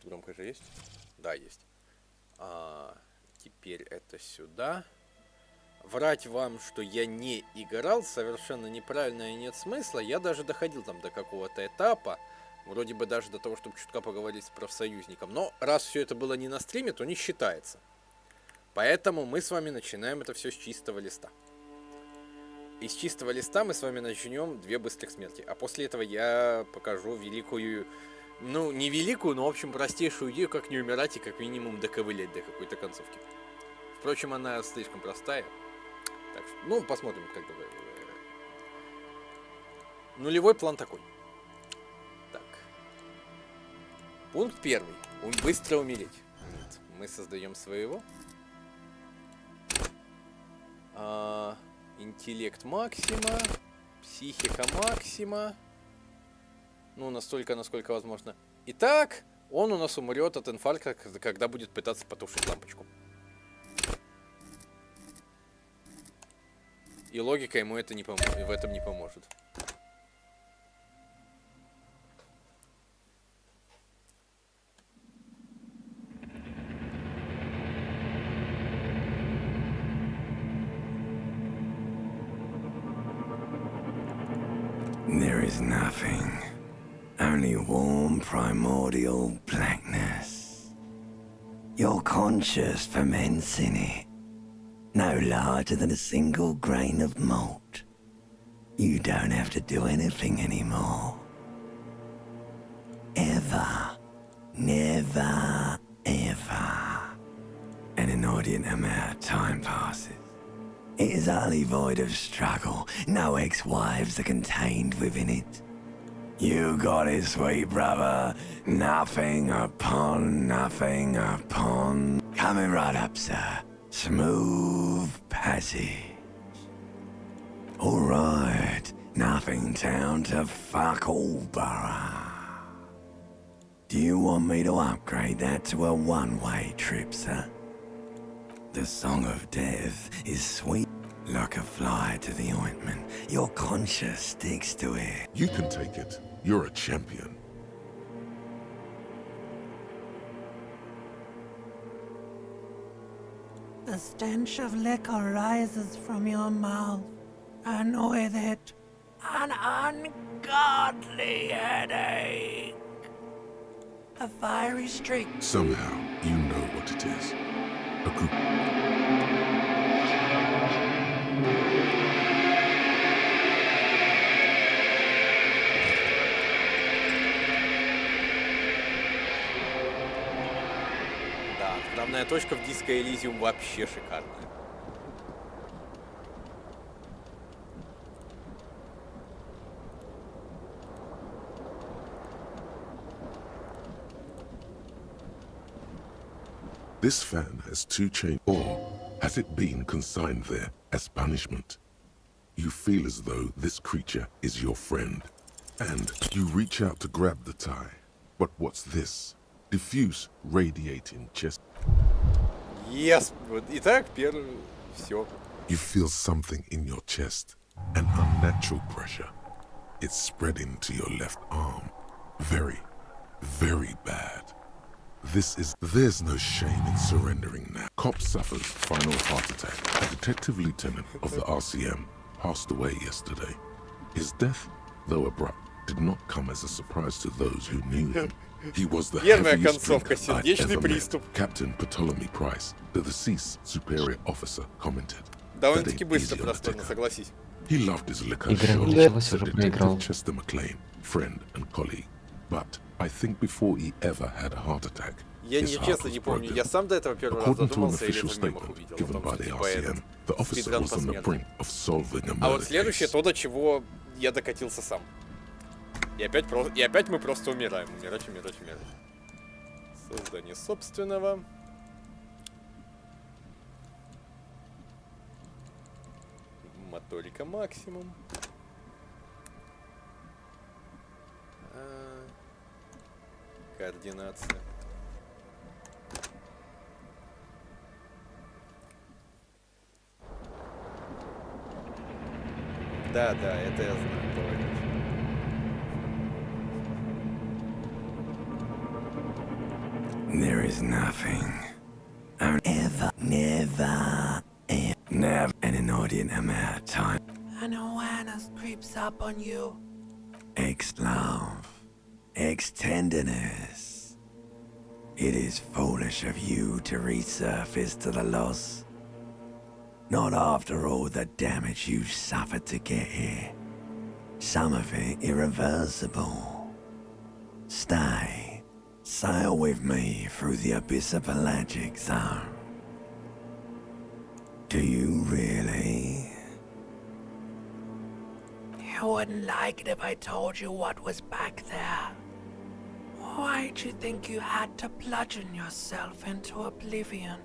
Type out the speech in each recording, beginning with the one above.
тут громко же есть? Да, есть. Теперь это сюда. Врать вам, что я не играл, совершенно неправильно и нет смысла. Я даже доходил там до какого-то этапа. Вроде бы даже до того, чтобы чутка поговорить с профсоюзником. Но раз все это было не на стриме, то не считается. Поэтому мы с вами начинаем это все с чистого листа. Из чистого листа мы с вами начнем 2 быстрых смерти. А после этого я покажу великую... Ну, не великую, но, в общем, простейшую идею, как не умирать и как минимум доковылять до какой-то концовки. Впрочем, она слишком простая. Так что, ну, посмотрим, как бы. Нулевой план такой. Так. Пункт 1. Быстро умереть. Нет. Мы создаем своего. Интеллект максима. Психика максима. Ну, настолько, насколько возможно. Итак, он у нас умрет от инфаркта, когда будет пытаться потушить лампочку. И логика ему это не в этом не поможет. There is nothing, only warm primordial blackness. You're conscious ferments in it, no larger than a single grain of malt. You don't have to do anything anymore. Ever. Never, ever. An inordinate amount of time passes. It is utterly void of struggle. No ex-wives are contained within it. You got it, sweet brother. Nothing upon nothing upon. Coming right up, sir. Smooth passage. Alright, nothing town to fuck all borough. Do you want me to upgrade that to a one-way trip, sir? The song of death is sweet like a fly to the ointment. Your conscience sticks to it. You can take it. You're a champion. The stench of liquor rises from your mouth, and with it, an ungodly headache. A fiery streak. Somehow, you know what it is. A group. Да, отправная точка в диско Elysium вообще шикарная. This fan has 2 chains, or has it been consigned there as punishment? You feel as though this creature is your friend, and you reach out to grab the tie. But what's this? Diffuse, radiating chest. Yes, итак, все. You feel something in your chest, an unnatural pressure. It's spreading to your left arm. Very, very bad. There's no shame in surrendering now. Cop suffers final heart attack. A detective lieutenant of the RCM passed away yesterday. His death, though abrupt, did not come as a surprise to those who knew him. He was the heaviest drinker I'd ever met. Captain Ptolemy Price, the deceased superior officer, commented. Довольно-таки быстро, просторно, согласись. He loved his liquor Игра show, началась, the уже проиграл. detective Chester McLean, friend and colleague. But I think before he ever had a heart attack, Я his heart честно was не помню, broken. я сам до этого первый раз According to an задумался или official в мемах statement увидел, given потому by что the типа этот RCM, the officer спидран was on the посмертный. brink of solving a А вот murder следующее case. то, до чего я докатился сам. И опять мы просто умираем. Умирать. Создание собственного. Моторика максимум. Координация. Да, это я знаю. Давай дальше. is nothing. Ever, never, never an inordinate amount of time. An awareness creeps up on you. Ex-love, ex-tenderness. It is foolish of you to resurface to the loss. Not after all the damage you suffered to get here. Some of it irreversible. Stay. Sail with me through the abyss of pelagic zone. Do you really? You wouldn't like it if I told you what was back there. Why'd you think you had to bludgeon yourself into oblivion?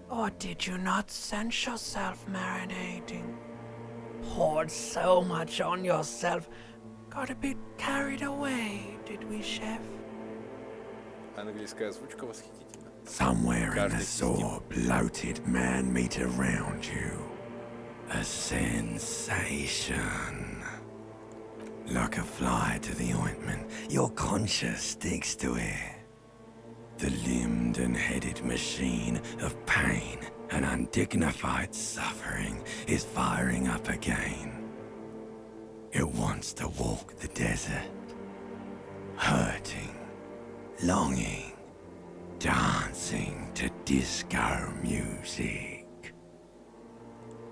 Or did you not sense yourself marinating? Poured so much on yourself, got a bit carried away, did we, chef? Английская озвучка восхитительна. Somewhere in the sore, bloated man-meat around you. A sensation. Like a fly to the ointment, your conscience sticks to it. The limbed and headed machine of pain and undignified suffering is firing up again. It wants to walk the desert, hurting, longing, dancing to disco music.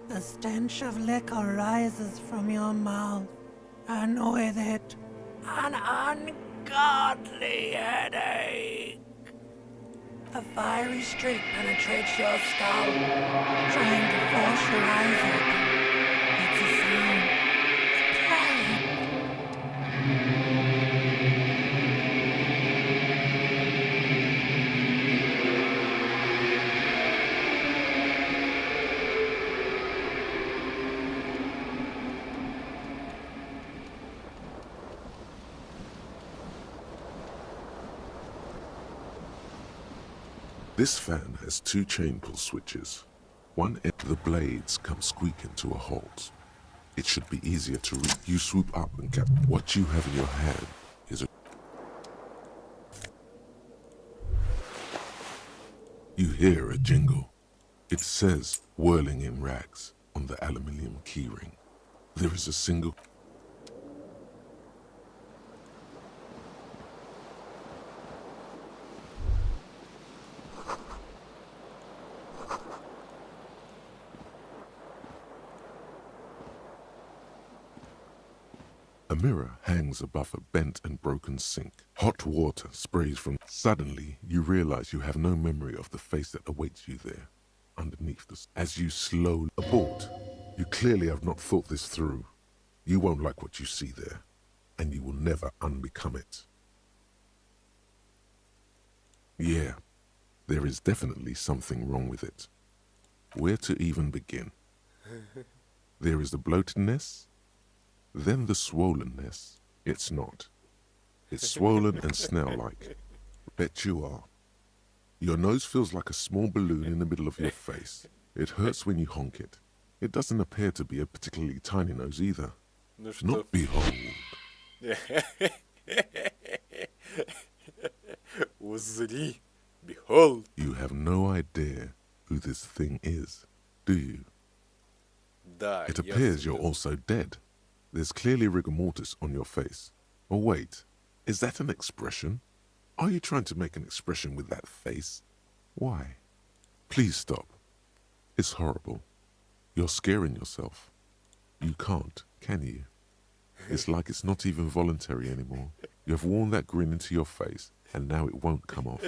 The stench of liquor rises from your mouth, and with it, an ungodly headache. A fiery streak penetrates your skull, trying to force your eyes open. It's a sound, a plague. This fan has two chain pull switches. One end of the blades come squeaking to a halt. It should be easier to read. You swoop up and catch. What you have in your hand is a... You hear a jingle. It says, whirling in rags, on the aluminium keyring. There is a single... A mirror hangs above a bent and broken sink. Hot water sprays from... Suddenly, you realize you have no memory of the face that awaits you there, underneath the... As you slowly... Abort. You clearly have not thought this through. You won't like what you see there, and you will never unbecome it. Yeah, there is definitely something wrong with it. Where to even begin? There is the bloatedness, then the swollenness. It's not. It's swollen and snail-like. Bet you are. Your nose feels like a small balloon in the middle of your face. It hurts when you honk it. It doesn't appear to be a particularly tiny nose either. Not behold. Узри. Behold. You have no idea who this thing is, do you? Да, It appears you're also dead. There's clearly rigor mortis on your face. Oh wait, is that an expression? Are you trying to make an expression with that face? Why? Please stop. It's horrible. You're scaring yourself. You can't, can you? It's like it's not even voluntary anymore. You have worn that grin into your face, and now it won't come off.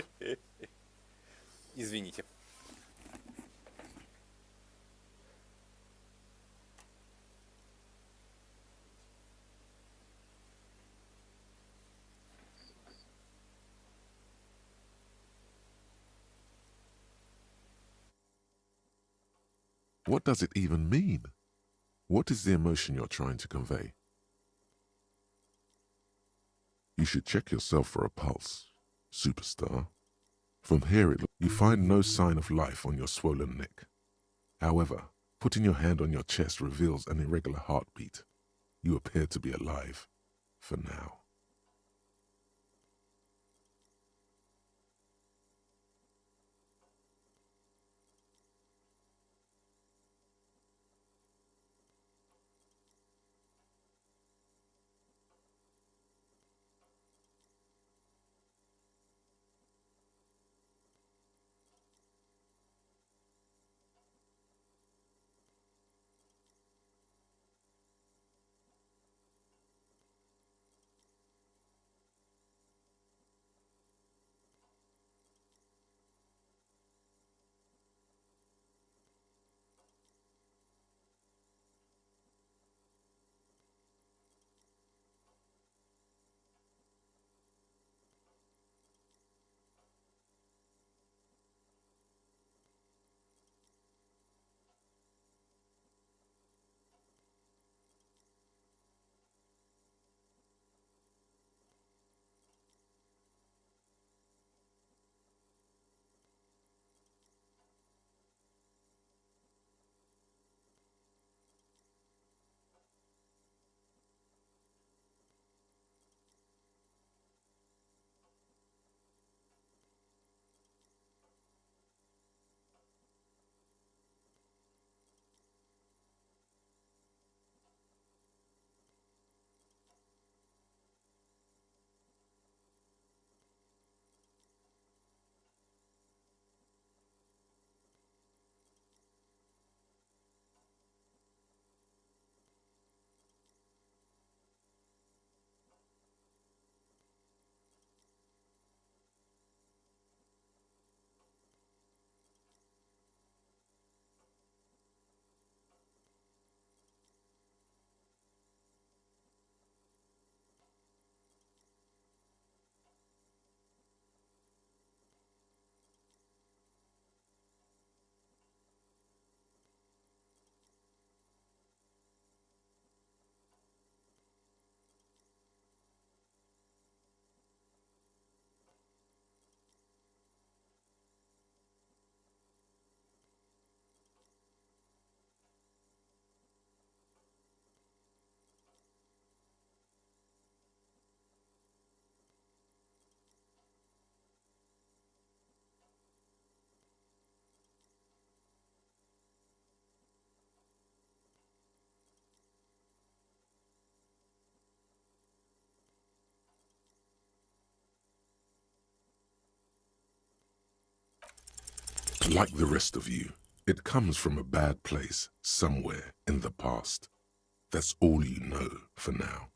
Извините. What does it even mean? What is the emotion you're trying to convey? You should check yourself for a pulse, superstar. From here, you find no sign of life on your swollen neck. However, putting your hand on your chest reveals an irregular heartbeat. You appear to be alive, for now. Like the rest of you, it comes from a bad place somewhere in the past. That's all you know for now.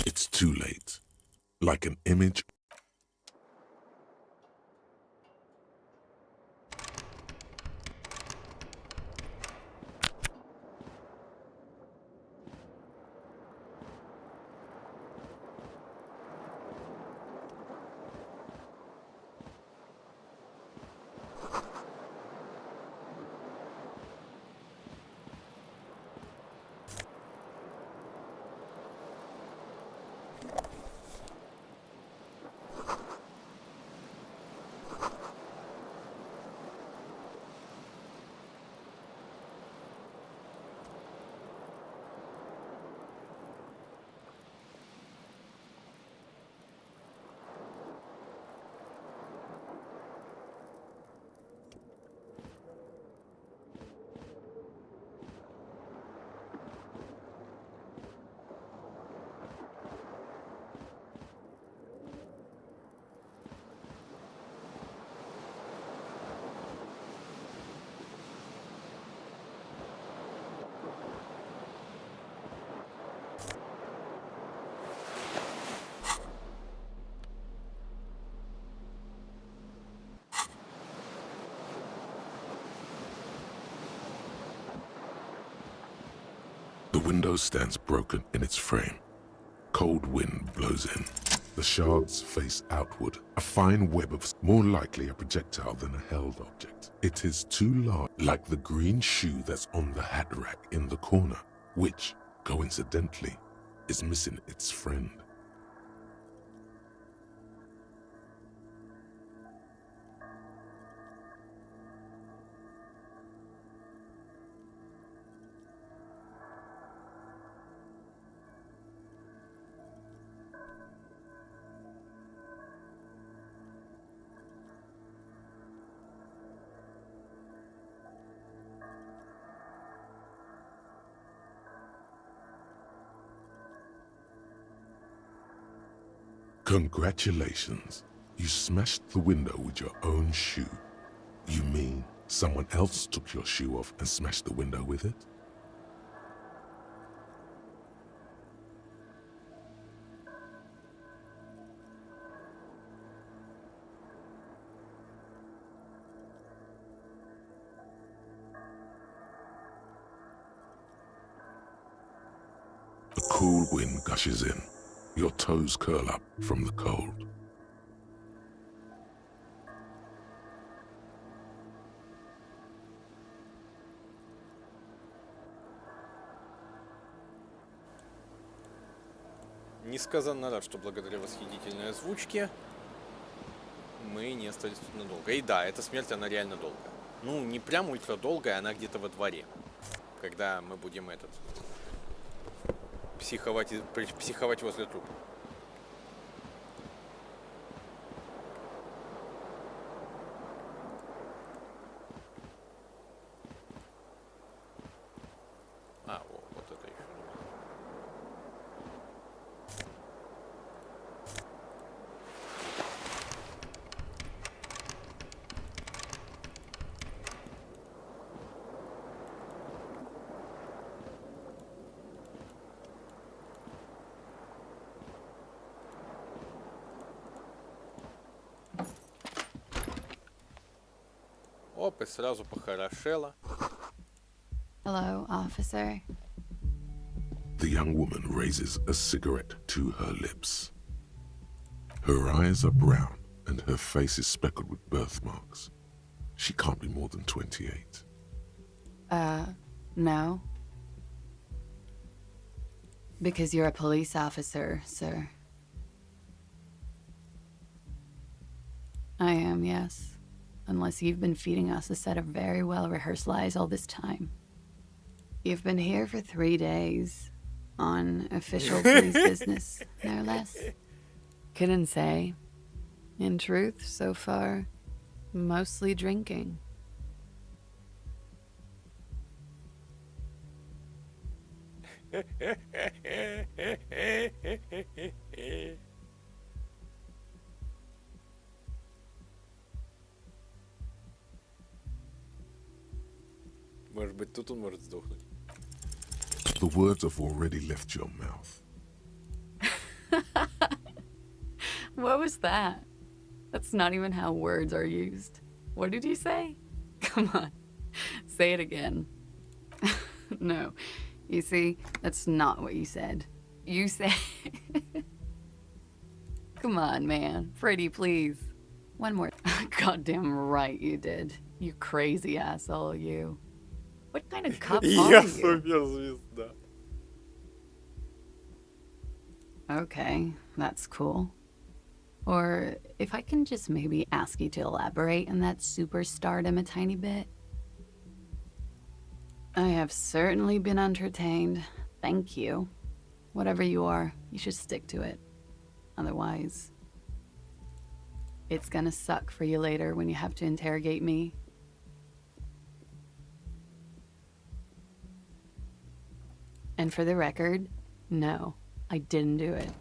It's too late. Like an image. The window stands broken in its frame. Cold wind blows in. The shards face outward, a fine web of more likely a projectile than a held object. It is too large, like the green shoe that's on the hat rack in the corner, which, coincidentally, is missing its friend. Congratulations, you smashed the window with your own shoe. You mean someone else took your shoe off and smashed the window with it? A cool wind gushes in. Your toes curl up from the cold. Несказанно рад, что благодаря восхитительной озвучке мы не остались тут надолго. И да, эта смерть, она реально долгая. Ну, не прям ультра долгая, она где-то во дворе. Когда мы будем психовать возле трупа. Вот это еще. Оп, и сразу похорошело. Hello, officer. The young woman raises a cigarette to her lips. Her eyes are brown and her face is speckled with birthmarks. She can't be more than 28. No? Because you're a police officer, sir. I am, yes. Unless you've been feeding us a set of very well-rehearsed lies all this time. You've been here for 3 days. On official police business, no less. Couldn't say. In truth, so far, mostly drinking. Может быть, тут он может сдохнуть. The words have already left your mouth. What was that? That's not even how words are used. What did you say? Come on, say it again. No, you see, that's not what you said. You said... Come on, man. Pretty, please. One more. Goddamn right you did. You crazy asshole, you. What kind of cop are Я you? суперзвезда. Okay, that's cool. Or if I can just maybe ask you to elaborate on that superstardom a tiny bit. I have certainly been entertained. Thank you. Whatever you are, you should stick to it. Otherwise, it's gonna suck for you later when you have to interrogate me. And for the record, no, I didn't do it.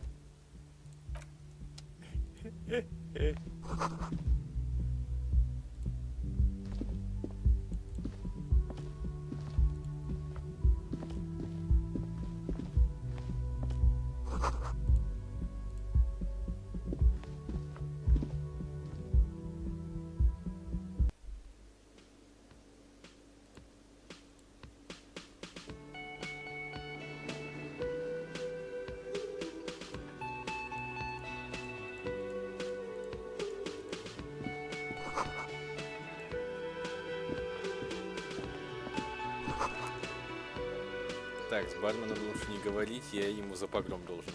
Так, с барменом лучше не говорить, я ему за погром должен.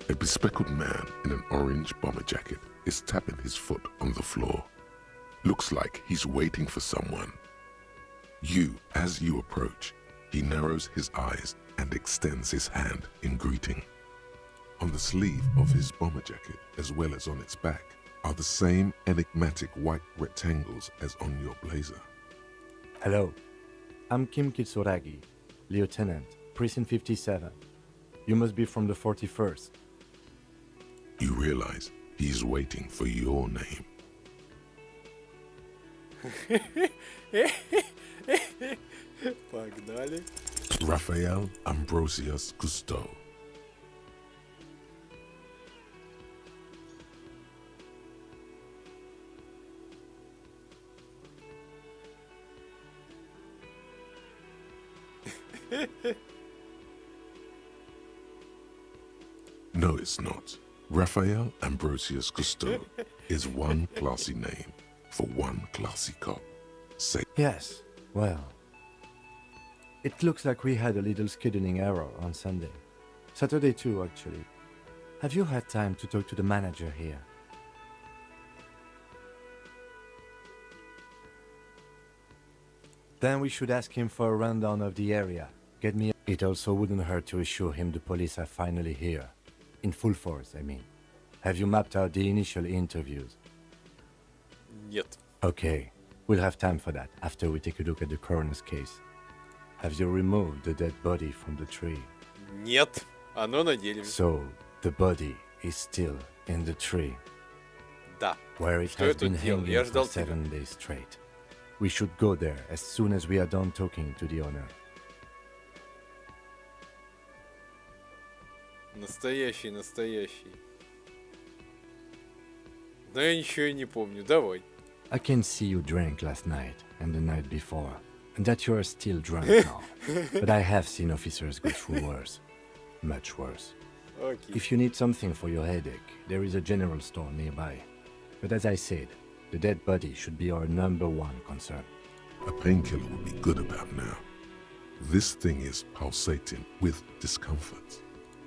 A bespectacled man in an orange bomber jacket is tapping his foot on the floor. Looks like he's waiting for someone. As you approach, he narrows his eyes and extends his hand in greeting. On the sleeve of his bomber jacket, as well as on its back, are the same enigmatic white rectangles as on your blazer. Hello, I'm Kim Kitsuragi, Lieutenant, Precinct 57. You must be from the 41st. You realize he's waiting for your name. Погнали. Raphael Ambrosius Cousteau. No, it's not. Raphael Ambrosius Cousteau is one classy name for one classy cop. Say, Yes, well, it looks like we had a little scheduling error on Sunday. Saturday too, actually. Have you had time to talk to the manager here? Then we should ask him for a rundown of the area. Get me. It also wouldn't hurt to assure him the police are finally here. In full force, I mean. Have you mapped out the initial interviews? Нет. Okay, we'll have time for that after we take a look at the coroner's case. Have you removed the dead body from the tree? Нет. Оно на дереве. So, the body is still in the tree, Да. where it Что has я been тут делал? hanging Я for ждал тебя. 7 days straight. We should go there as soon as we are done talking to the owner. Настоящий, настоящий. Но я ничего и не помню. Давай. I can see you drank last night and the night before. and that you are still drunk now. But I have seen officers go through worse. Much worse. Окей. If you need something for your headache, there is a general store nearby. But as I said, the dead body should be our #1 concern. A painkiller would be good about now. This thing is pulsating with discomfort.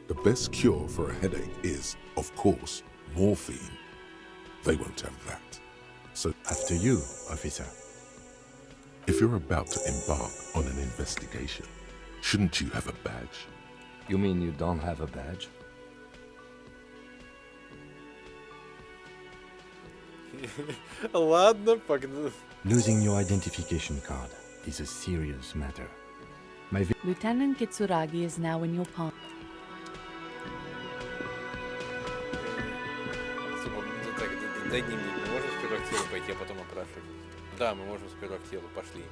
The best cure for a headache is, of course, morphine. They won't have that. So After you, officer. if you're about to embark on an investigation, shouldn't you have a badge? You mean you don't have a badge? Ладно, погнали. Losing your identification card is a serious matter. Lieutenant Kitsuragi is now in your palm. Так, дай дневник. Мы можем сперва к телу пойти, а потом опрашивать? Да, мы можем сперва к телу. Пошли.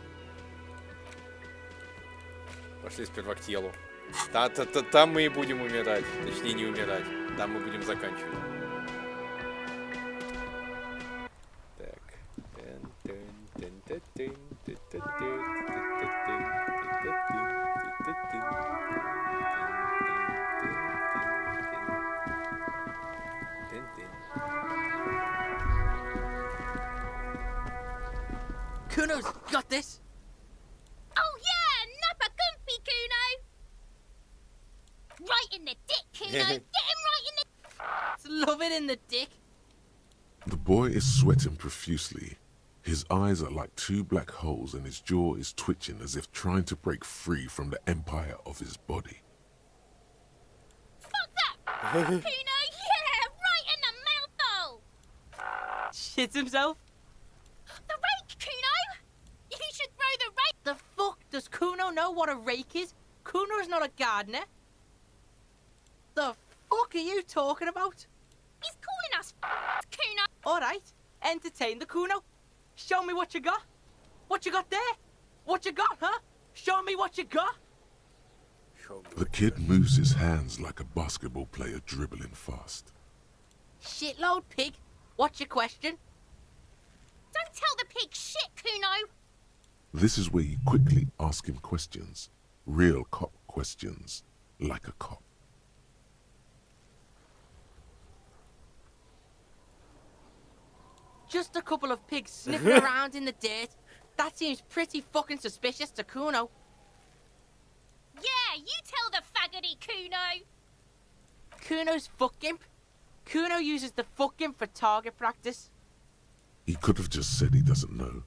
Пошли сперва к телу. Там мы и будем умирать. Точнее, не умирать. Там мы будем заканчивать. Так. Kuno's got this. Oh yeah, Nappa Gumpy, Kuno! Right in the dick, Kuno! Get him right in the... Love it in the dick. The boy is sweating profusely. His eyes are like two black holes and his jaw is twitching as if trying to break free from the empire of his body. Fuck that! Kuno, yeah! Right in the mouthhole! Shits himself. The rake, Kuno! You should throw the rake... The fuck does Kuno know what a rake is? Kuno is not a gardener. The fuck are you talking about? He's calling us Kuno! Alright, entertain the Kuno. Show me what you got. What you got there? What you got, huh? Show me what you got. The kid moves his hands like a basketball player dribbling fast. Shitload pig. What's your question? Don't tell the pig shit, Kuno! This is where you quickly ask him questions. Real cop questions. Like a cop. Just a couple of pigs sniffing around in the dirt. That seems pretty fucking suspicious to Kuno. Yeah, you tell the faggoty, Kuno! Kuno's fuck imp. Kuno uses the fuck imp for target practice. He could have just said he doesn't know.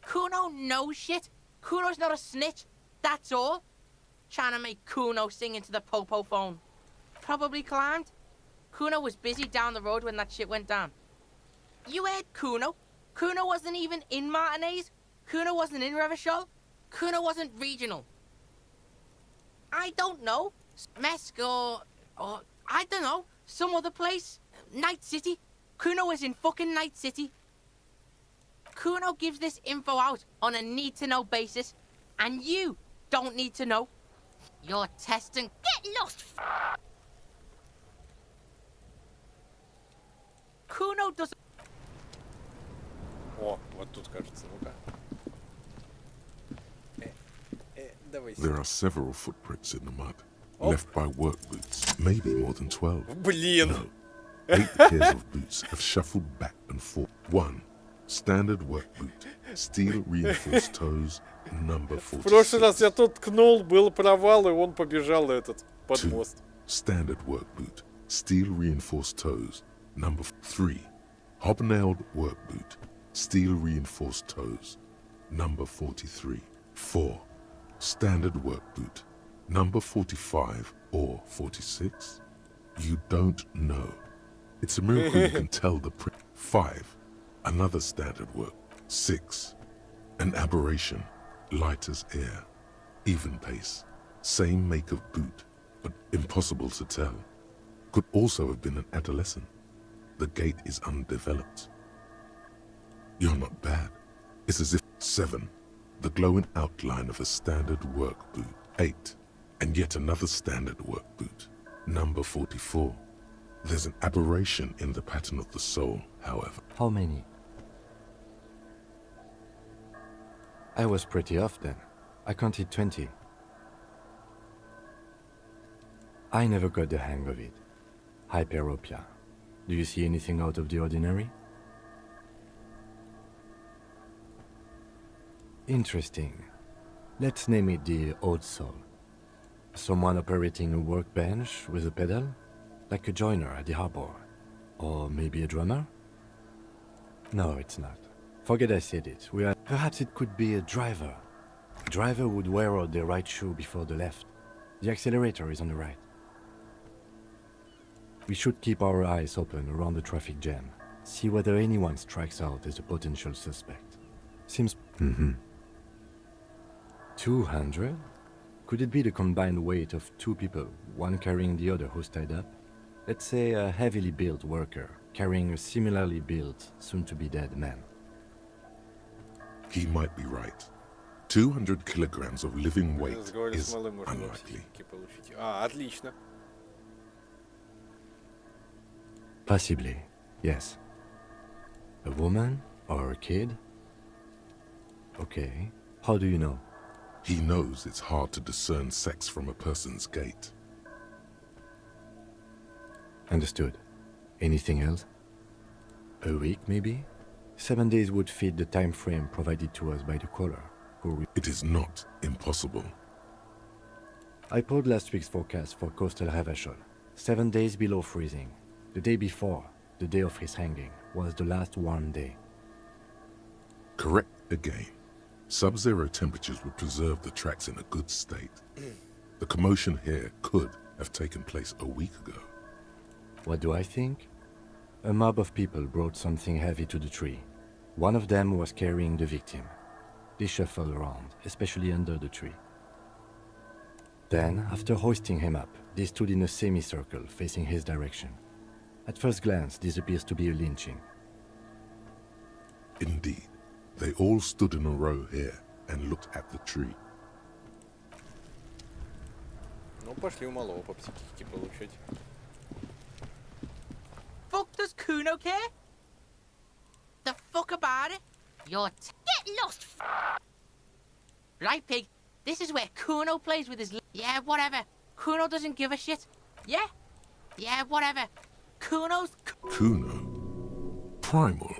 Kuno knows shit. Kuno's not a snitch. That's all. Trying to make Kuno sing into the popo phone. Probably climbed. Kuno was busy down the road when that shit went down. You heard Kuno. Kuno wasn't even in Martinez. Kuno wasn't in Revachol. Kuno wasn't regional. I don't know. Mesk or I don't know. Some other place. Night City. Kuno was in fucking Night City. Kuno gives this info out on a need-to-know basis, and you don't need to know. You're testing... Get lost, Kuno doesn't... О, вот тут, кажется, ну-ка. Давай. There are several footprints in the mud. Oh. Left by work boots. Maybe more than 12. Блин! No. 8 pairs of boots have shuffled back and forth. 1. Standard work boot. Steel reinforced toes. Number В прошлый раз 46. я тут ткнул, был провал, и он побежал этот, под 2. мост. Standard work boot. Steel reinforced toes. Number 3. Hobnailed work boot. Steel reinforced toes. Number 43. 4. Standard work boot. Number 45 or 46? You don't know. It's a miracle you can tell the print. 5. Another standard work. 6. An aberration. Light as air. Even pace. Same make of boot, but impossible to tell. Could also have been an adolescent. The gait is undeveloped. You're not bad. It's as if 7. The glowing outline of a standard work boot. 8. And yet another standard work boot. Number 44. There's an aberration in the pattern of the sole, however. How many? I was pretty off then. I counted 20. I never got the hang of it. Hyperopia. Do you see anything out of the ordinary? Interesting. Let's name it the Odd Soul. Someone operating a workbench with a pedal? Like a joiner at the harbor. Or maybe a drummer? No, it's not. Forget I said it. Perhaps it could be a driver. A driver would wear out the right shoe before the left. The accelerator is on the right. We should keep our eyes open around the traffic jam. See whether anyone strikes out as a potential suspect. Seems... 200? Could it be the combined weight of two people, one carrying the other who's tied up? Let's say a heavily built worker carrying a similarly built, soon-to-be-dead man. He might be right. 200 kilograms of living weight Разговаривать с is малым можно было unlikely. психики получить. Отлично. Possibly, yes. A woman or a kid? Okay. How do you know? He knows it's hard to discern sex from a person's gait. Understood. Anything else? A week, maybe? 7 days would fit the time frame provided to us by the caller. It is not impossible. I pulled last week's forecast for coastal Havashol. 7 days below freezing. The day before, the day of his hanging, was the last warm day. Correct again. Sub-zero temperatures would preserve the tracks in a good state. The commotion here could have taken place a week ago. What do I think? A mob of people brought something heavy to the tree. One of them was carrying the victim. They shuffled around, especially under the tree. Then, after hoisting him up, they stood in a semicircle facing his direction. At first glance, this appears to be a lynching. Indeed, they all stood in a row here and looked at the tree. Ну, пошли у малого по психике получать. Fuck does Kuno care? The fuck about it? You're Get lost, right, pig. This is where Kuno plays with his... Yeah, whatever. Kuno doesn't give a shit. Yeah? Yeah, whatever. Kuno's... Kuno. Primal.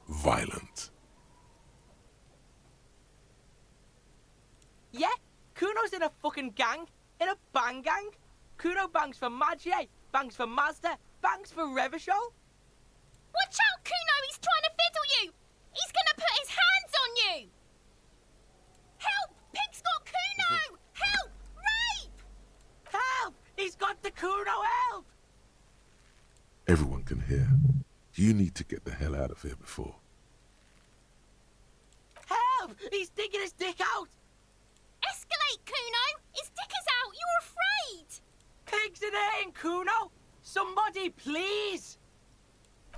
Violent. Yeah? Kuno's in a fucking gang. In a bang gang. Kuno bangs for Magie, bangs for Mazda, bangs for Revachol. Watch out, Kuno! He's trying to fiddle you! He's gonna put his hands on you! Help! Pig's got Kuno! Help! Rape! Help! He's got the Kuno, help! Everyone can hear. You need to get the hell out of here before. Help! He's digging his dick out! Escalate, Kuno! His dick is out! You're afraid! Pig's in here, Kuno! Somebody, please!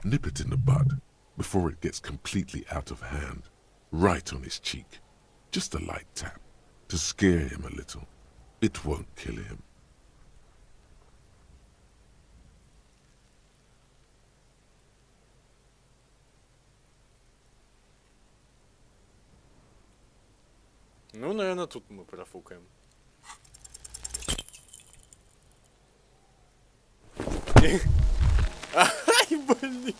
Nip it in the bud before it gets completely out of hand. Right on his cheek. Just a light tap to scare him a little. It won't kill him. Ну, наверное, тут мы профукаем. Ай, блин.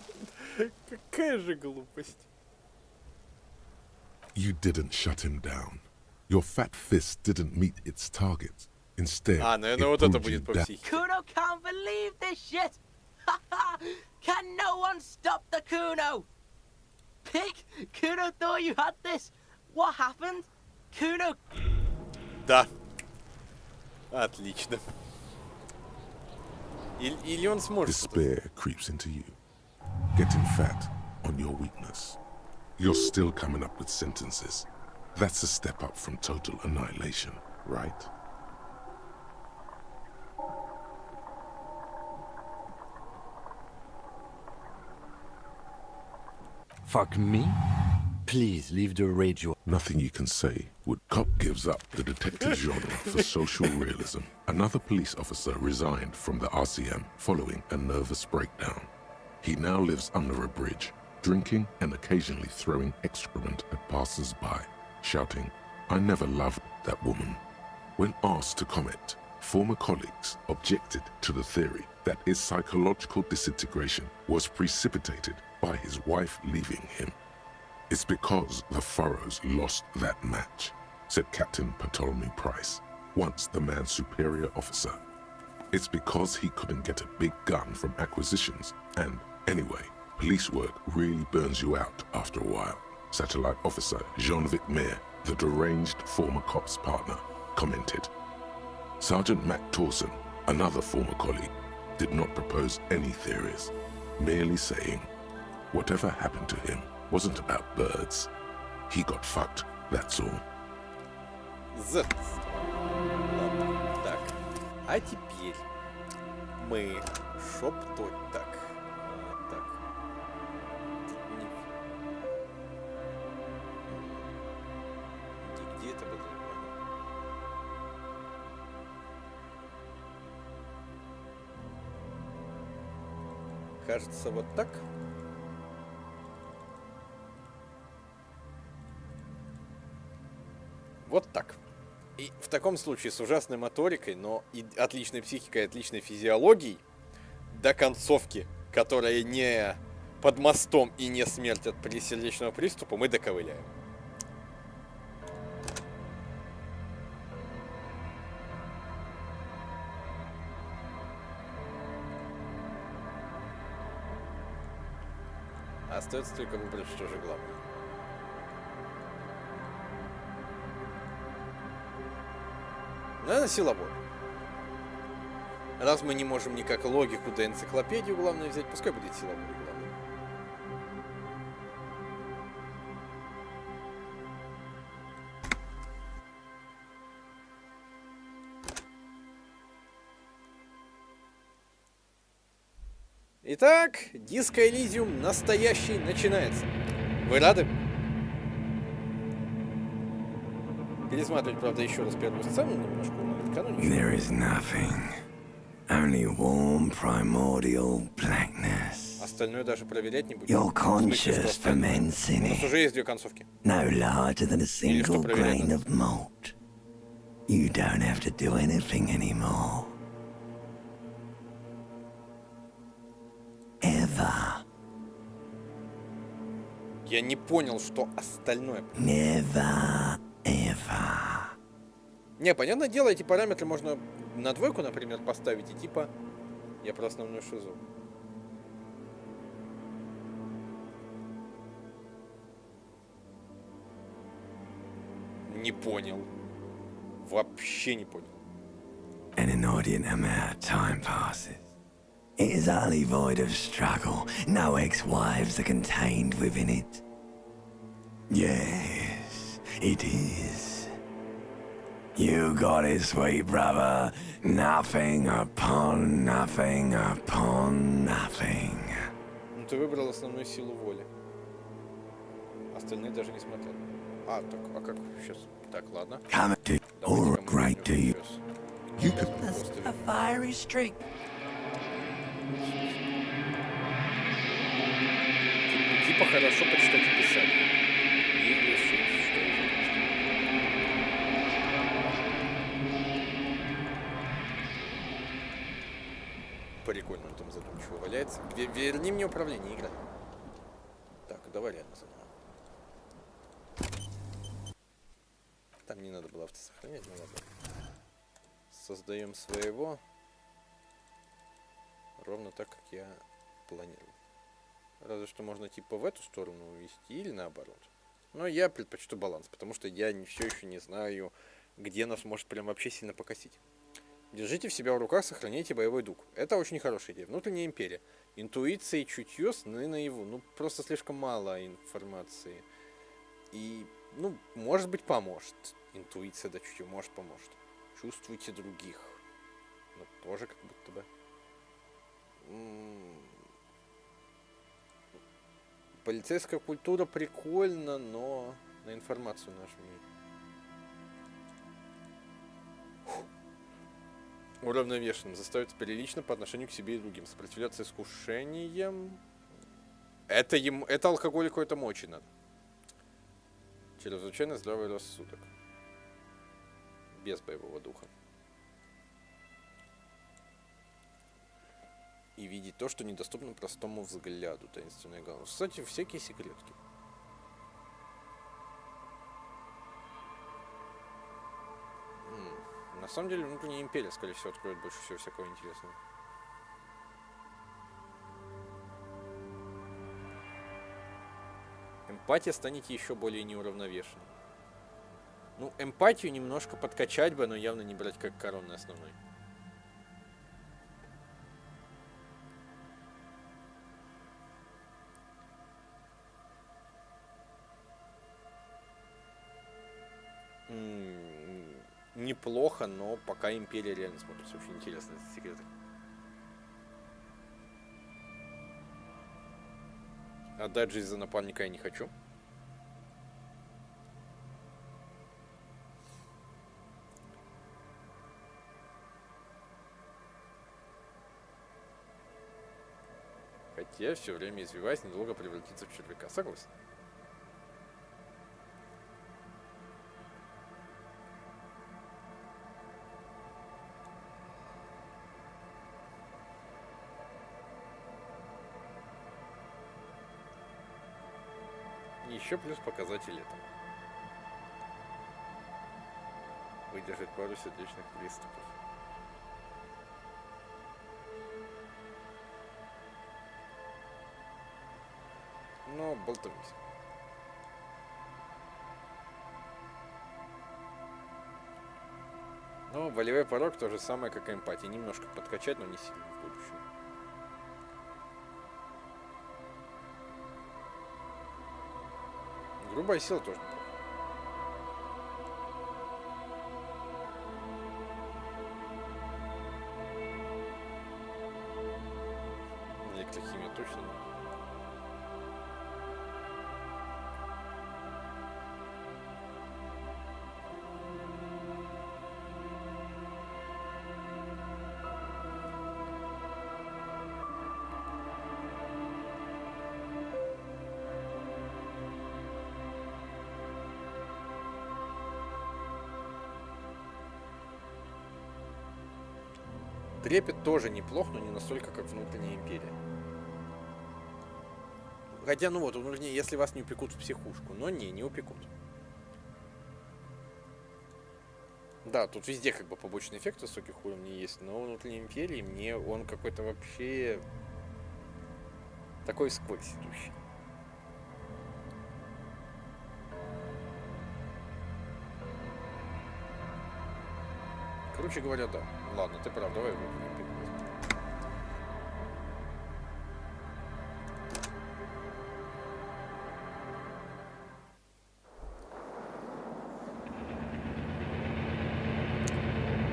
Какая же глупость. You didn't shut him down. Your fat fist didn't meet its target. Instead, наверное, it вот это pulled you будет по down. психике. Kuno can't believe this shit! Can no one stop the Kuno? Pig, Kuno thought you had this. What happened? Kuno... Да. Отлично. Или он сможет... Despair creeps into you. Getting fat on your weakness. You're still coming up with sentences. That's a step up from total annihilation, right? Fuck me? Please leave the radio. Nothing you can say would. Cop gives up the detective genre for social realism. Another police officer resigned from the RCM following a nervous breakdown. He now lives under a bridge, drinking and occasionally throwing excrement at passers-by. shouting, "I never loved that woman." When asked to comment, former colleagues objected to the theory that his psychological disintegration was precipitated by his wife leaving him. "It's because the Furrows lost that match," said Captain Ptolemy Price, once the man's superior officer. "It's because he couldn't get a big gun from acquisitions, and anyway, police work really burns you out after a while," Satellite Officer Jean-Vic Mayer, the deranged former cop's partner, commented. Sergeant Matt Torson, another former colleague, did not propose any theories, merely saying, "Whatever happened to him wasn't about birds. He got fucked, that's all." Ладно, так. А теперь мы шоптать так. Так. Где это было? Кажется, вот так. Вот так. И в таком случае с ужасной моторикой, но и отличной психикой, отличной физиологией, до концовки, которая не под мостом и не смерть от сердечного приступа, мы доковыляем. Остается только выбрать, что же главное. Наверное, силовой. Раз мы не можем никак логику да энциклопедию главное взять, пускай будет силовой главное. Итак, диско Elysium настоящий начинается. Вы рады? Пересматривать, правда, еще раз первую сцену немножко, но экономить. There is nothing. Only warm primordial blackness. Остальное даже проверять не будем. Your conscious ferments in У нас it, уже есть две концовки. no larger than a single grain of malt. You don't have to do anything anymore. Ever. Я не понял, что остальное. Never ever. Не, понятное дело, эти параметры можно на двойку, например, поставить, и типа я про основную шизу. Не понял. Вообще не понял. An inordinate amount of time passes. It is utterly void of struggle. No ex-wives are contained within it. Yes, it is. You got it, sweet brother. Nothing upon nothing upon nothing. Ну ты выбрал основную силу воли. Остальные даже не смотрят. А, так, а как сейчас? Так, ладно. Come to or great deed. You could A fiery streak. Типа хорошо почитать и писать. И решить, что это. Прикольно, он там задумчиво валяется. Верни мне управление игры. Так, давай реально заново. Там не надо было автосохранять, ну ладно. Создаем своего. Ровно так, как я планировал. Разве что можно типа в эту сторону увести или наоборот. Но я предпочту баланс, потому что я все еще не знаю, где нас может прям вообще сильно покосить. Держите в себя в руках, сохраняйте боевой дух. Это очень хорошая идея. Внутренняя империя. Интуиция и чутье сны наяву. Ну, просто слишком мало информации. И, ну, может быть, поможет. Интуиция да чутье, может, поможет. Чувствуйте других. Ну, тоже как будто бы. Полицейская культура прикольно, но на информацию нажми. Уравновешенным. Заставить прилично по отношению к себе и другим. Сопротивляться искушениям. Это алкоголику этому очень надо. Чрезвычайно здравый рассудок. Без боевого духа. И видеть то, что недоступно простому взгляду. Таинственная галка. Кстати, всякие секретки. На самом деле, внутренняя империя, скорее всего, откроет больше всего всякого интересного. Эмпатия станете еще более неуравновешенной. Ну, эмпатию немножко подкачать бы, но явно не брать как коронный основной. Неплохо, но пока империя реально смотрится очень интересно, эти секреты. Отдать жизнь за напарника я не хочу. Хотя все время извиваясь, недолго превратиться в червяка. Согласен. Еще плюс показатель это. Выдержать пару сердечных приступов. Но болтаемся. Но волевой порог то же самое, как и эмпатия. Немножко подкачать, но не сильно в будущем. Грубая сила тоже неплохо. Электрохимия точно нет. Трепет тоже неплох, но не настолько, как внутренняя империя. Хотя, ну вот, внутренняя, если вас не упекут в психушку. Но не упекут. Да, тут везде как бы побочный эффект высоких уровней есть, но внутренней империи мне он какой-то вообще такой сквозь идущий. Короче говоря, да. Ладно, ты прав, давай внутреннюю империю возьмем.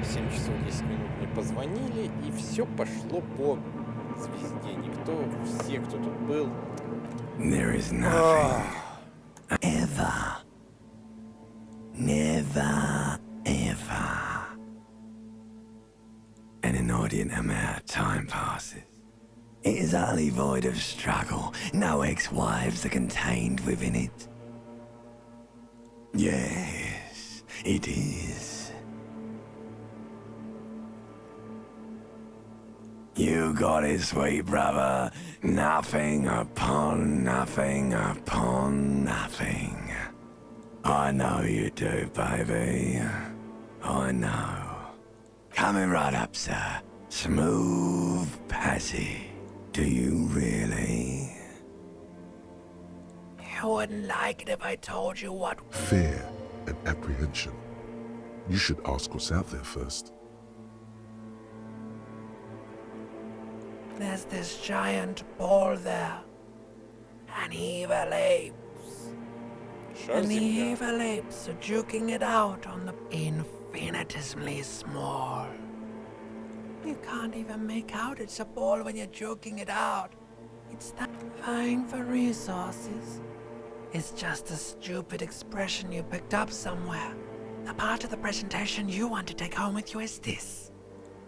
В 7 часов 10 минут мы позвонили, и все пошло по звезде. Никто, все, кто тут был. There is nothing ever, never, ever. An inordinate amount of time passes. It is utterly void of struggle. No ex-wives are contained within it. Yes, it is. You got it, sweet brother. Nothing upon nothing upon nothing. I know you do, baby. I know. Coming right up, sir. Smooth passage. Do you really? You wouldn't like it if I told you what... Fear and apprehension. You should ask what's out there first. There's this giant ball there. And evil apes. And the evil apes are juking it out on the infinitesimally small. You can't even make out it's a ball when you're joking it out. It's that vying for resources. It's just a stupid expression you picked up somewhere. The part of the presentation you want to take home with you is this.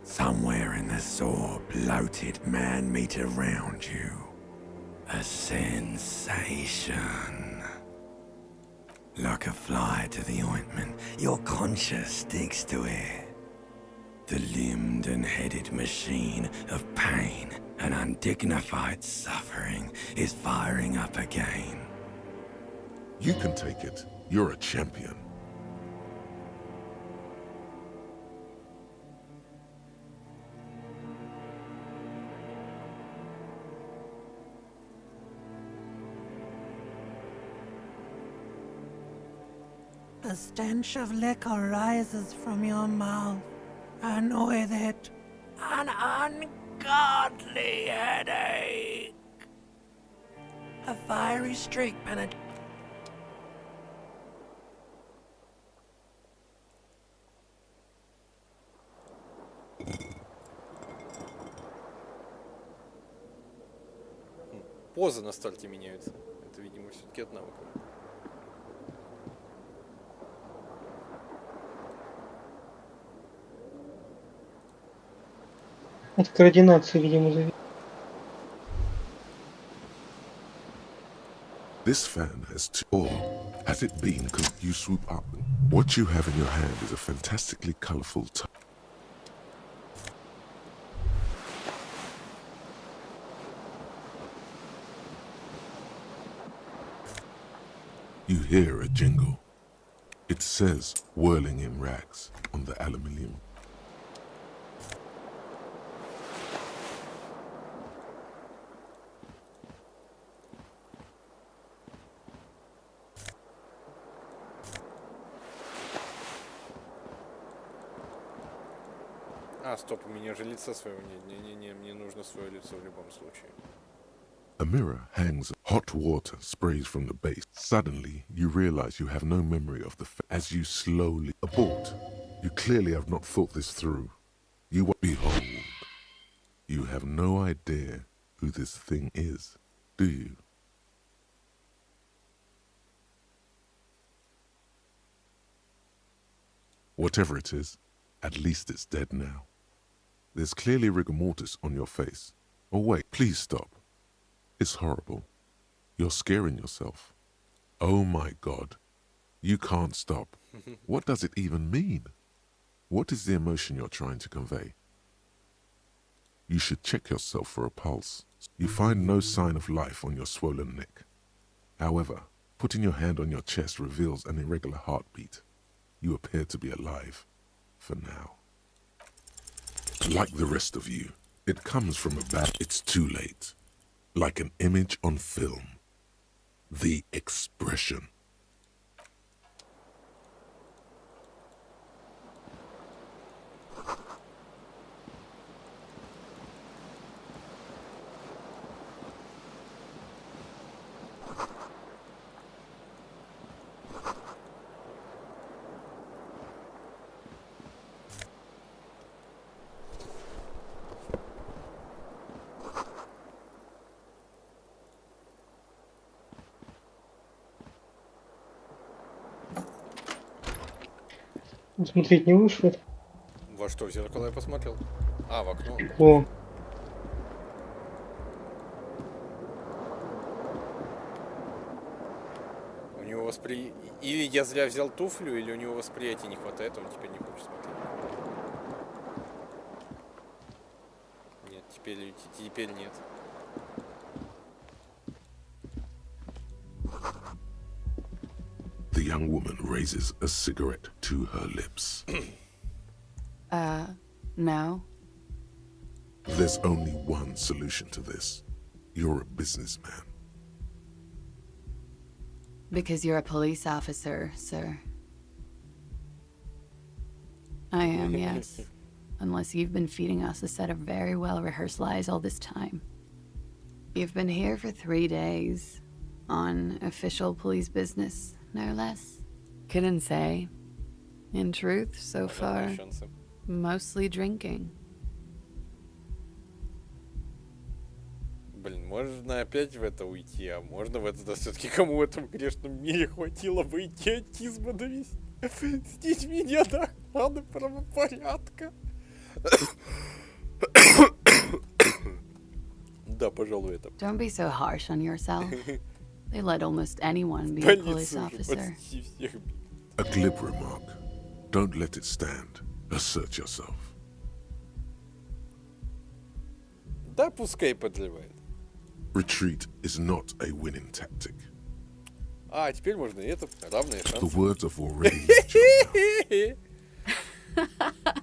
Somewhere in the sore, bloated man meat around you. A sensation. Like a fly to the ointment, your conscience sticks to it. The limbed and headed machine of pain and undignified suffering is firing up again. You can take it. You're a champion. The stench of liquor rises from your mouth, and with it, an ungodly headache. A fiery streak penetrates. Позы на старте меняются. Это, видимо, все-таки от навыка. От координации, видимо, зависит. This fan has two. Or has it been because you swoop up? What you have in your hand is a fantastically colorful You hear a jingle. It says whirling in rags on the aluminium. А, стоп, у меня же лица своего нет. Не-не-не, мне нужно свое лицо в любом случае. A mirror hangs. Hot water sprays from the base. Suddenly, you realize you have no memory of the as you slowly abort. You clearly have not thought this through. You behold. You have no idea who this thing is, do you? Whatever it is, at least it's dead now. There's clearly rigor mortis on your face. Oh wait, please stop. It's horrible. You're scaring yourself. Oh my God. You can't stop. What does it even mean? What is the emotion you're trying to convey? You should check yourself for a pulse. You find no sign of life on your swollen neck. However, putting your hand on your chest reveals an irregular heartbeat. You appear to be alive. For now. Like the rest of you, it comes from a it's too late. Like an image on film. The expression. Смотреть не вышло. Во что, в зеркало я посмотрел? А, в окно. О, У него Или я зря взял туфлю, или у него восприятия не хватает, он теперь не хочет смотреть. Нет, теперь нет. The young woman raises a cigarette to her lips. No. There's only one solution to this. You're a businessman. Because you're a police officer, sir. I am, yes. Unless you've been feeding us a set of very well-rehearsed lies all this time. You've been here for 3 days. On official police business, no less. Couldn't say. In truth, so far, mostly drinking. Блин, можно опять в это уйти, а можно в это, да, все-таки кому в этом грешном мире хватило бы идиотизма довести меня до охраны правопорядка. Don't be so harsh on yourself. They let almost anyone be a police Полицию уже officer. почти всех били. A glib remark. Don't let it stand. Assert yourself. Да, пускай подливает. Retreat is not a winning tactic. А, теперь можно и это. Равные The шансы. words have already left your mouth.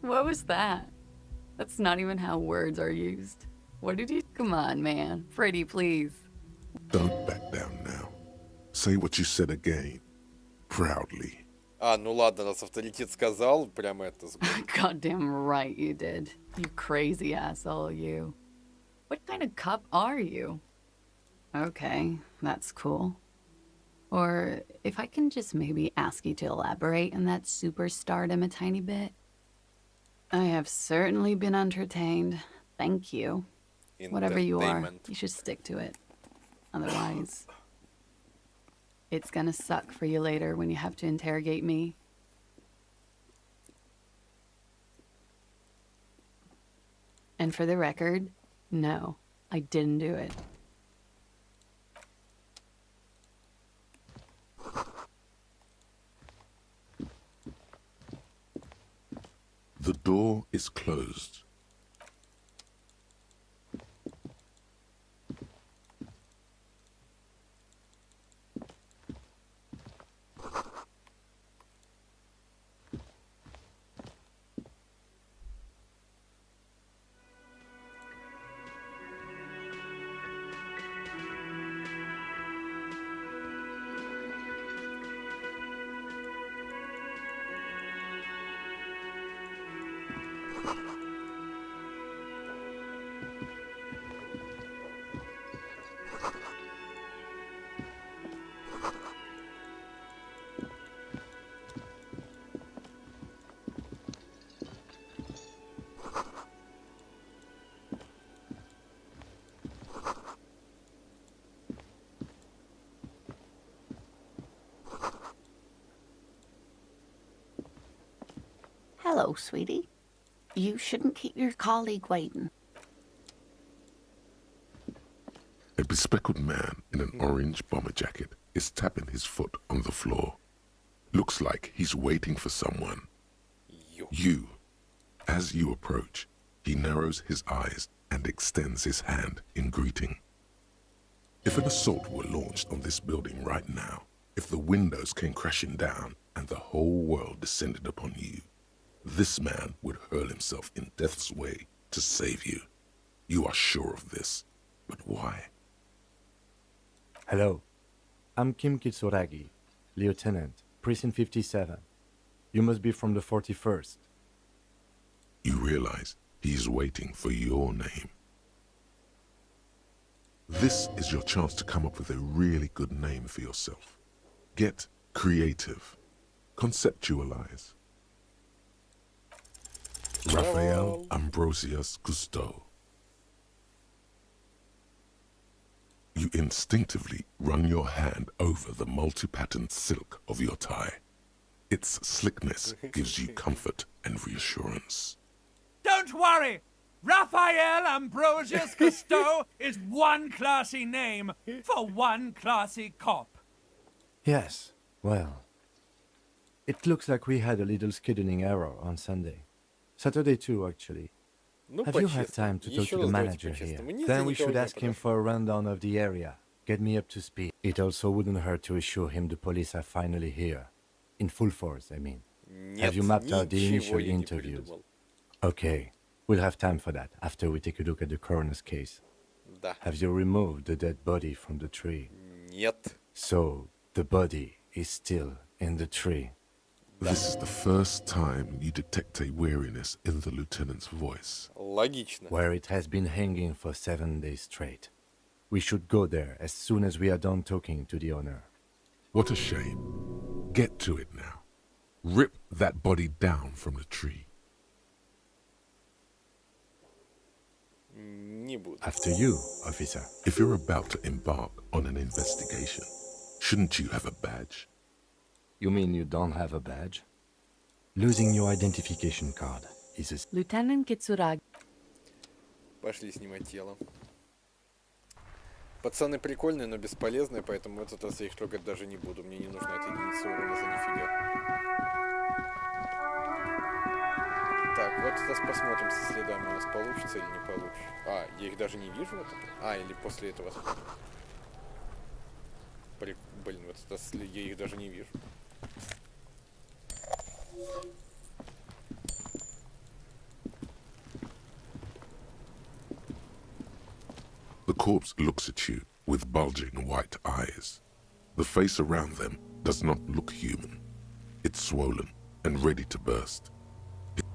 What was that? That's not even how words are used. What did you... Come on, man. Pretty, please. Don't back down now. Say what you said again. Proudly. А, ну ладно, раз авторитет сказал, прямо это с горя. Goddamn right you did. You crazy asshole, you. What kind of cup are you? Okay, that's cool. Or if I can just maybe ask you to elaborate on that superstardom a tiny bit. I have certainly been entertained. Thank you. Whatever you are, Entertainment. you should stick to it. Otherwise, it's gonna suck for you later when you have to interrogate me. And for the record, no, I didn't do it. The door is closed. Hello, sweetie. You shouldn't keep your colleague waiting. A bespectacled man in an orange bomber jacket is tapping his foot on the floor. Looks like he's waiting for someone. You. As you approach, he narrows his eyes and extends his hand in greeting. If an assault were launched on this building right now, if the windows came crashing down and the whole world descended upon you, this man would hurl himself in death's way to save you. You are sure of this. But why? Hello. I'm Kim Kitsuragi, Lieutenant, Precinct 57. You must be from the 41st. You realize he is waiting for your name. This is your chance to come up with a really good name for yourself. Get creative. Conceptualize. Raphael Ambrosius Cousteau. You instinctively run your hand over the multi-patterned silk of your tie. Its slickness gives you comfort and reassurance. Don't worry! Raphael Ambrosius Cousteau is one classy name for one classy cop. Yes, well. It looks like we had a little scheduling error on Sunday. Saturday too, actually. Ну, Have you had по-честному. time to talk Еще to the раз давайте manager here? по-честному. Нет, я Then we никого should не ask him опрашиваю. for a rundown of the area. Get me up to speed. It also wouldn't hurt to assure him the police are finally here. In full force, I mean. Have you Нет, mapped out the ничего initial я не interviews? придумал. Okay, we'll have time for that after we take a look at the coroner's case. Да. Have you removed the dead body from the tree? Нет. So, the body is still in the tree. This is the first time you detect a weariness in the lieutenant's voice. Логично. Where it has been hanging for 7 days straight. We should go there as soon as we are done talking to the owner. What a shame. Get to it now. Rip that body down from the tree. Не буду. After you, officer. If you're about to embark on an investigation, shouldn't you have a badge? You mean you don't have a badge? Losing your identification card is a... Lieutenant Kitsuragi. Пошли снимать тело. Пацаны прикольные, но бесполезные, поэтому в этот раз я их трогать даже не буду. Мне не нужна эта единица урона за нифига. Так, вот сейчас посмотрим, со следами у нас получится или не получится. А, я их даже не вижу. Вот это. А, или после этого. Блин, вот сейчас я их даже не вижу. The corpse looks at you with bulging white eyes. The face around them does not look human. It's swollen and ready to burst.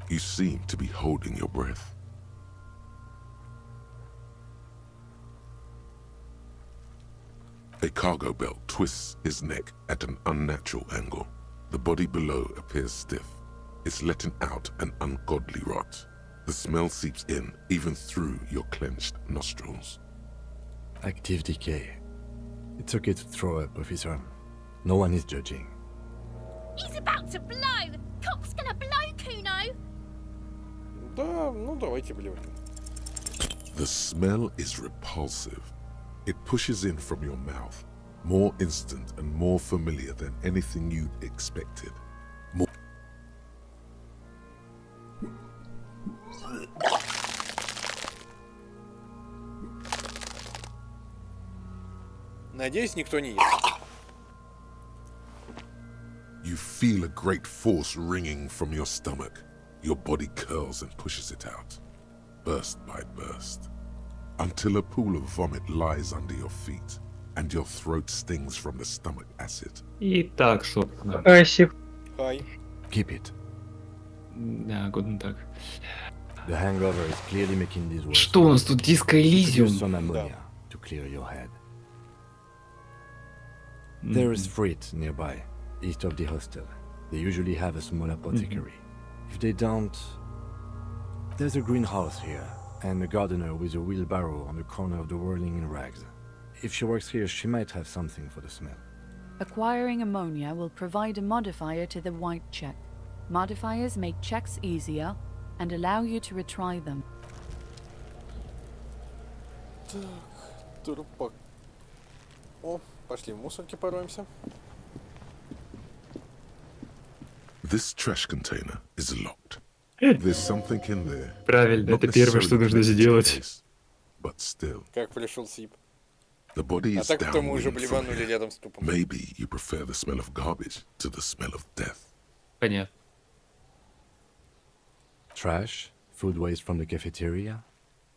You seem to be holding your breath. A cargo belt twists his neck at an unnatural angle. The body below appears stiff. It's letting out an ungodly rot. The smell seeps in even through your clenched nostrils. Active decay. It's okay to throw up, officer. No one is judging. He's about to blow! Cop's gonna blow, Kuno! Да, ну давайте блевать. The smell is repulsive. It pushes in from your mouth, more instant and more familiar than anything you'd expected. More Надеюсь, никто не ест. You feel a great force ringing from your stomach. Your body curls and pushes it out, burst by burst, until a pool of vomit lies under your feet, and your throat stings from the stomach acid. Итак, собственно. Асик. Хай. Keep it. Да, годно так. The hangover is clearly making this worse. Что у нас тут? Диско Elysium? Use some ammonia to clear your head. There is freight nearby, east of the hostel. They usually have a small apothecary. If they don't, there's a greenhouse here, and a gardener with a wheelbarrow on the corner of the whirling in rags. If she works here, she might have something for the smell. Acquiring ammonia will provide a modifier to the white check. Modifiers make checks easier and allow you to retry them. Так, трупак. О, пошли в мусорке пороемся. This trash container is locked. There's something in there. Правильно, это первое, что нужно сделать. But still, Как пришел Сип. the body А is так то мы уже downwind from блеванули here. рядом с трупом. Maybe you prefer the smell of garbage to the smell of death. Понятно. Trash, food waste from the cafeteria.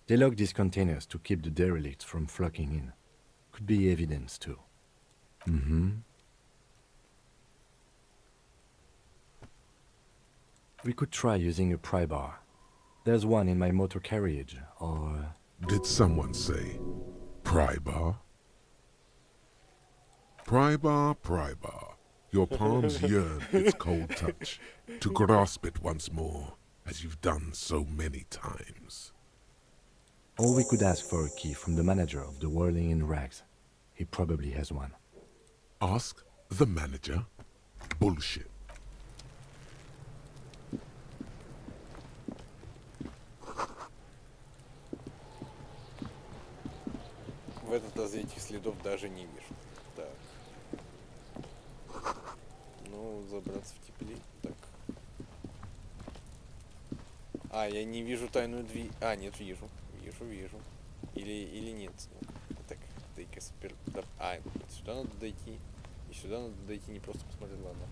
They lock these containers to keep the derelicts from flocking in. Could be evidence too. We could try using a pry bar. There's one in my motor carriage, or... Did someone say pry bar? Pry bar, pry bar. Your palms yearn its cold touch, to grasp it once more, as you've done so many times. Or we could ask for a key from the manager of the Whirling in Rags. He probably has one. Ask the manager? Bullshit. В этот раз я этих следов даже не вижу. Так. Ну, забраться в тепле. Так. А, я не вижу тайную дверь. А, нет, вижу. Вижу. Или нет. Ну, так, дай-ка супер. А, сюда надо дойти. И сюда надо дойти, не просто посмотреть, ладно.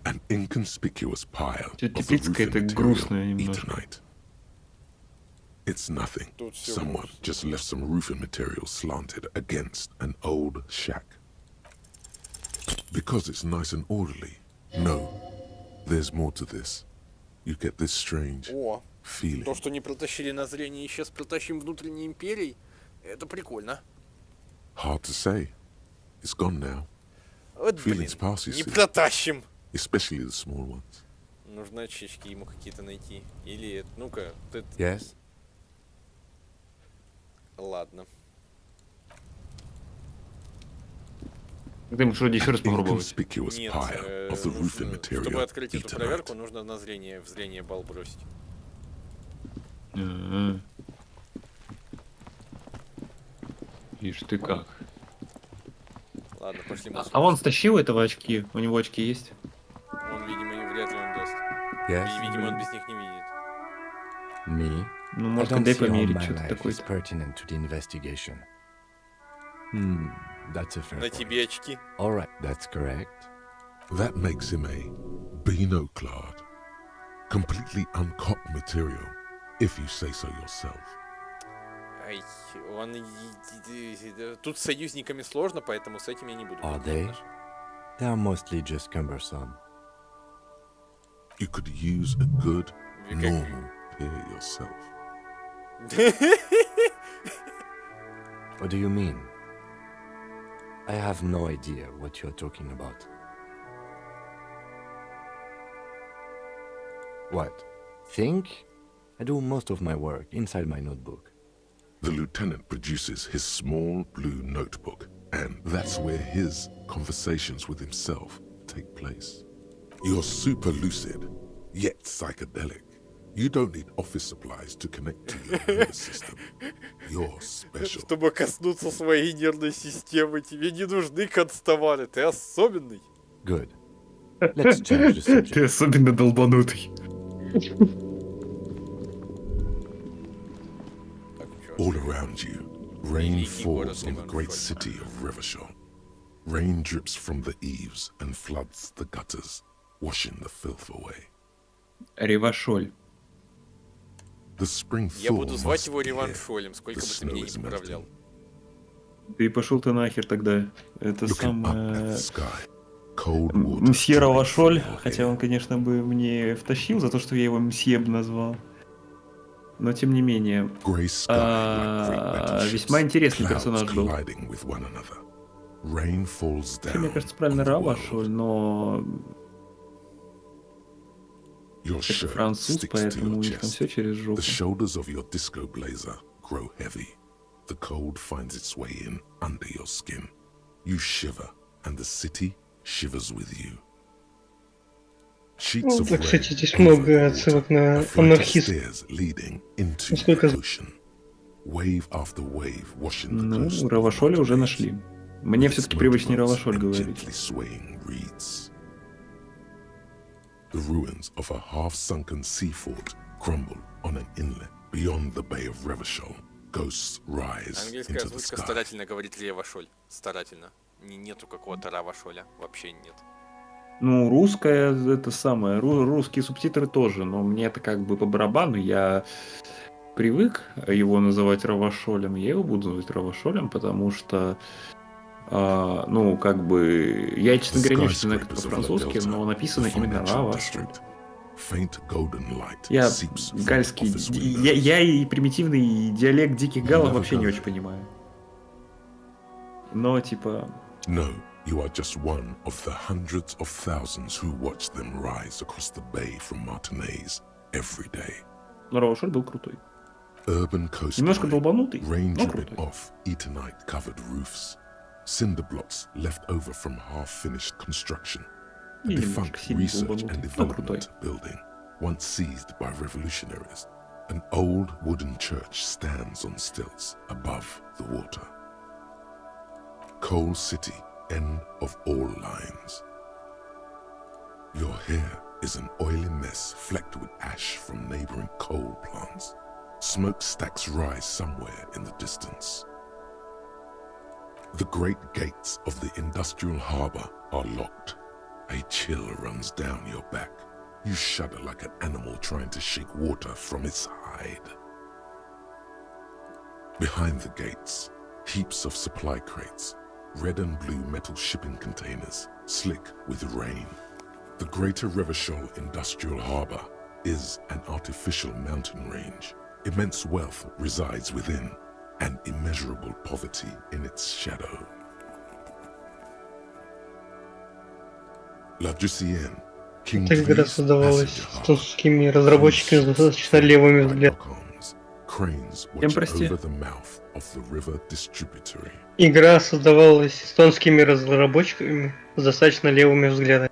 An inconspicuous pile of the Теплицкая roofing это material грустная немножко. Eternite. It's nothing. Тут всё Someone грустно. just left some roofing material slanted against an old shack. Because it's nice and orderly. No, there's more to this. You get this strange О, feeling. то, что не протащили на зрение, и сейчас протащим внутренней империей, это прикольно. Hard to say. It's gone now. Вот, блин, Feelings pass, you не see. протащим. Especially the small ones. Нужно очечки ему какие-то найти. Или, ну-ка, ты... Yes? Ладно. Ты можешь вроде еще раз попробовать. Inconspicuous Нет, pile of the roofing нужно, material чтобы открыть эту проверку, Eternite. нужно на зрение, в зрение бал бросить. Ишь ты как. Ладно, пошли мы. А он стащил этого очки? У него очки есть? Он, видимо, вряд ли он даст. Yes? И, видимо, он без них не видит. Me? Ну, I может, don't дай see how померить, my что-то life is такое-то. pertinent to the investigation. That's a fair На point. тебе очки. All right, that's correct. That makes him a Beano-clad, completely uncopped material, if you say so yourself. Ай, он... Тут с союзниками сложно, поэтому с этим я не буду. Are иметь they? отношения. They are mostly just cumbersome. You could use a good, Как- normal peer yourself. What do you mean? I have no idea what you're talking about. What? Think? I do most of my work inside my notebook. The lieutenant produces his small blue notebook, and that's where his conversations with himself take place. You're super lucid, yet psychedelic. You don't need office supplies to connect to your nervous system. You're special. Чтобы коснуться своей нервной системы, тебе не нужны констовары, ты особенный. Good. Let's change the subject. Ты особенно долбанутый. Так, чё? All around you, rain Великий город falls on the great Ливан-Шоль. city of Revachol. Rain drips from the eaves and floods the gutters, washing the filth away. Ревашоль. The spring Я thaw буду звать must его be here. Реваншолем, сколько The бы ты snow меня не is поправлял. melting. Ты пошел ты нахер тогда. Это Looking up at самое... the sky, cold water Мсье dripping Равашоль, from your хотя hair. он, конечно, бы мне втащил за то, что я его мсье бы назвал. Но тем не менее, Grey sky, like great battleships, весьма интересный clouds персонаж был. colliding with one another. Rain falls Вообще, мне down кажется, правильно on the world. Равашоль, но Your это shirt француз, sticks to поэтому your у них там chest. все через жопу. The shoulders of your disco blazer grow heavy. The cold finds its way in under your skin. You shiver, and the city shivers with you. Sheets Ну, of так, rain кстати, здесь over много the отсылок water, на a flight of анархист. stairs leading into Насколько the ocean. Wave after wave washing the coast Ну, of Равашоля уже Monterey. нашли. Мне With все-таки its привычнее motorboats Равашоль and говорить. gently swaying reeds. The ruins of a half-sunken sea fort crumble on an inlet beyond the Bay of Revachol. Ghosts rise Английская into the озвучка sky. старательно говорит Ревашоль. Старательно. Нету какого-то Равашоля. Вообще нет. Ну, русская это самое, русские субтитры тоже, но мне это как бы по барабану, я привык его называть Равашолем, я его буду называть Равашолем, потому что, ну, как бы, я, честно говоря, не очень знаю, как по-французски, но написано именно Равашоль. Faint golden light Я seeps from гальский, office windows. я и примитивный диалект диких галов Never вообще не go очень there. понимаю. Но, типа, No, you are just one of the hundreds of thousands who watch them rise across the bay from Martinez every day. ну, Равашоль был крутой. Urban coastline, Немножко долбанутый, rain но dripping крутой. off Eternite-covered roofs, cinder blocks left over from half-finished construction, a И defunct немножко сильно research and долбанутый, но крутой. development building, once seized by revolutionaries. An old wooden church stands on stilts above the water. Coal City, end of all lines. Your hair is an oily mess flecked with ash from neighboring coal plants. Smokestacks rise somewhere in the distance. The great gates of the industrial harbor are locked. A chill runs down your back. You shudder like an animal trying to shake water from its hide. Behind the gates, heaps of supply crates, red and blue metal shipping containers, slick with rain. The Greater Revachol Industrial Harbor is an artificial mountain range. Immense wealth resides within, and immeasurable poverty in its shadow. La Jussienne, King Эта игра Louis' создавалась passenger harbor, эстонскими разработчиками с достаточно левыми взглядами. Cranes Кем, watch прости? over the mouth of the river distributary. Игра создавалась эстонскими разработчиками с достаточно левыми взглядами.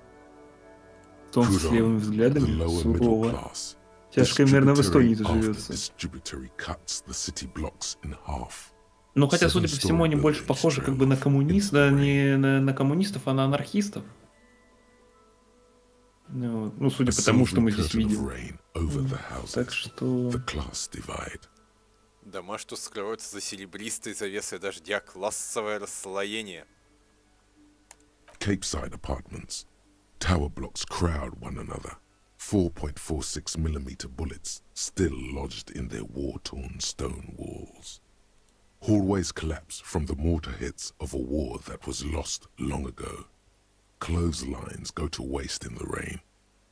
Он Put с on левыми the взглядами, lower middle сурово. class. Тяжко, наверное, в Distributary Эстонии-то after живется. distributary cuts the city blocks in half. Ну, хотя, судя по всему, они больше похожи как бы на коммунистов, не на коммунистов, а на анархистов. Ну, судя по тому, что мы здесь видим. Так что... Дома, что скрываются за серебристой завесой дождя, классовое расслоение. Capeside apartments. Tower blocks crowd one another. 4.46mm bullets still lodged in their war-torn stone walls. Hallways collapse from the mortar hits of a war that was lost long ago. Clotheslines go to waste in the rain.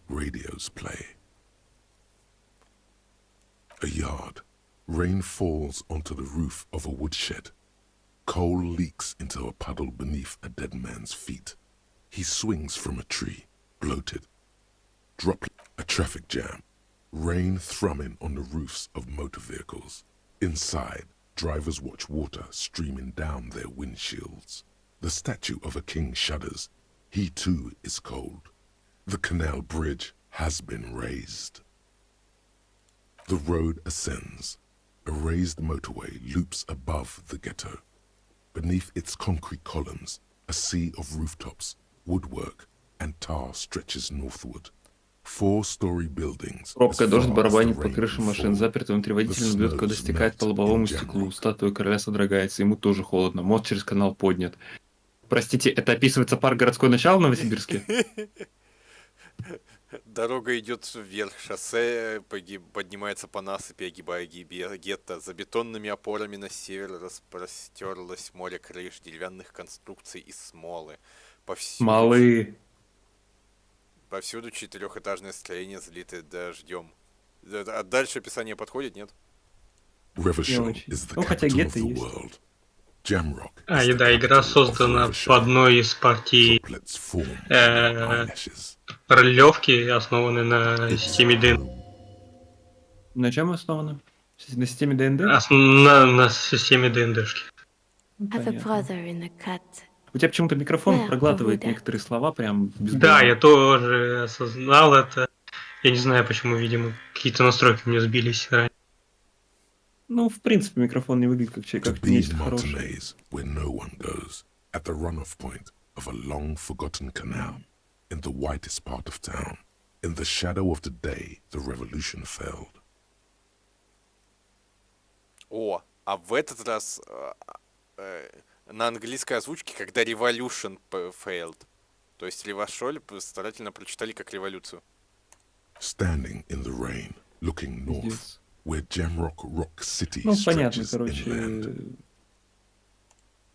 Radios play. A yard. Rain falls onto the roof of a woodshed. Coal leaks into a puddle beneath a dead man's feet. He swings from a tree, bloated. Drop a traffic jam. Rain thrumming on the roofs of motor vehicles. Inside, drivers watch water streaming down their windshields. The statue of a king shudders. He too is cold. The canal bridge has been raised. The road ascends. A raised motorway loops above the ghetto. Beneath its concrete columns, a sea of rooftops, woodwork, and tar stretches northward. Four-story buildings. Пробка, дождь барабанит по крыше машин, запертый внутри водителя бьет, когда стекает по лобовому стеклу. Статуя короля содрогается, ему тоже холодно. Мост через канал поднят. Простите, это описывается парк городское начало в Новосибирске? Дорога идет вверх, шоссе поднимается по насыпи, огибая гетто. За бетонными опорами на север распростерлось море крыш, деревянных конструкций из смолы. Повсюду четырехэтажное строение, залитое дождем. А дальше описание подходит, нет? Ну, хотя гетто есть. И да, игра создана по одной из партий ролевки, основанной на системе ДНД. На чем основана? На системе ДНД? На системе ДНДшки. У тебя почему-то микрофон проглатывает некоторые слова прям без. Да, я тоже осознал это. Я не знаю, почему, видимо, какие-то настройки у меня сбились ранее. Ну, в принципе, микрофон не выглядит как нечто хорошее. In the whitest part of town, in the shadow of the day, the revolution failed. О, а в этот раз на английской озвучке, когда revolution failed, то есть Левашоль старательно прочитали как революцию. Standing in the rain, looking north, where Jamrock Rock City ну, понятно, stretches inland.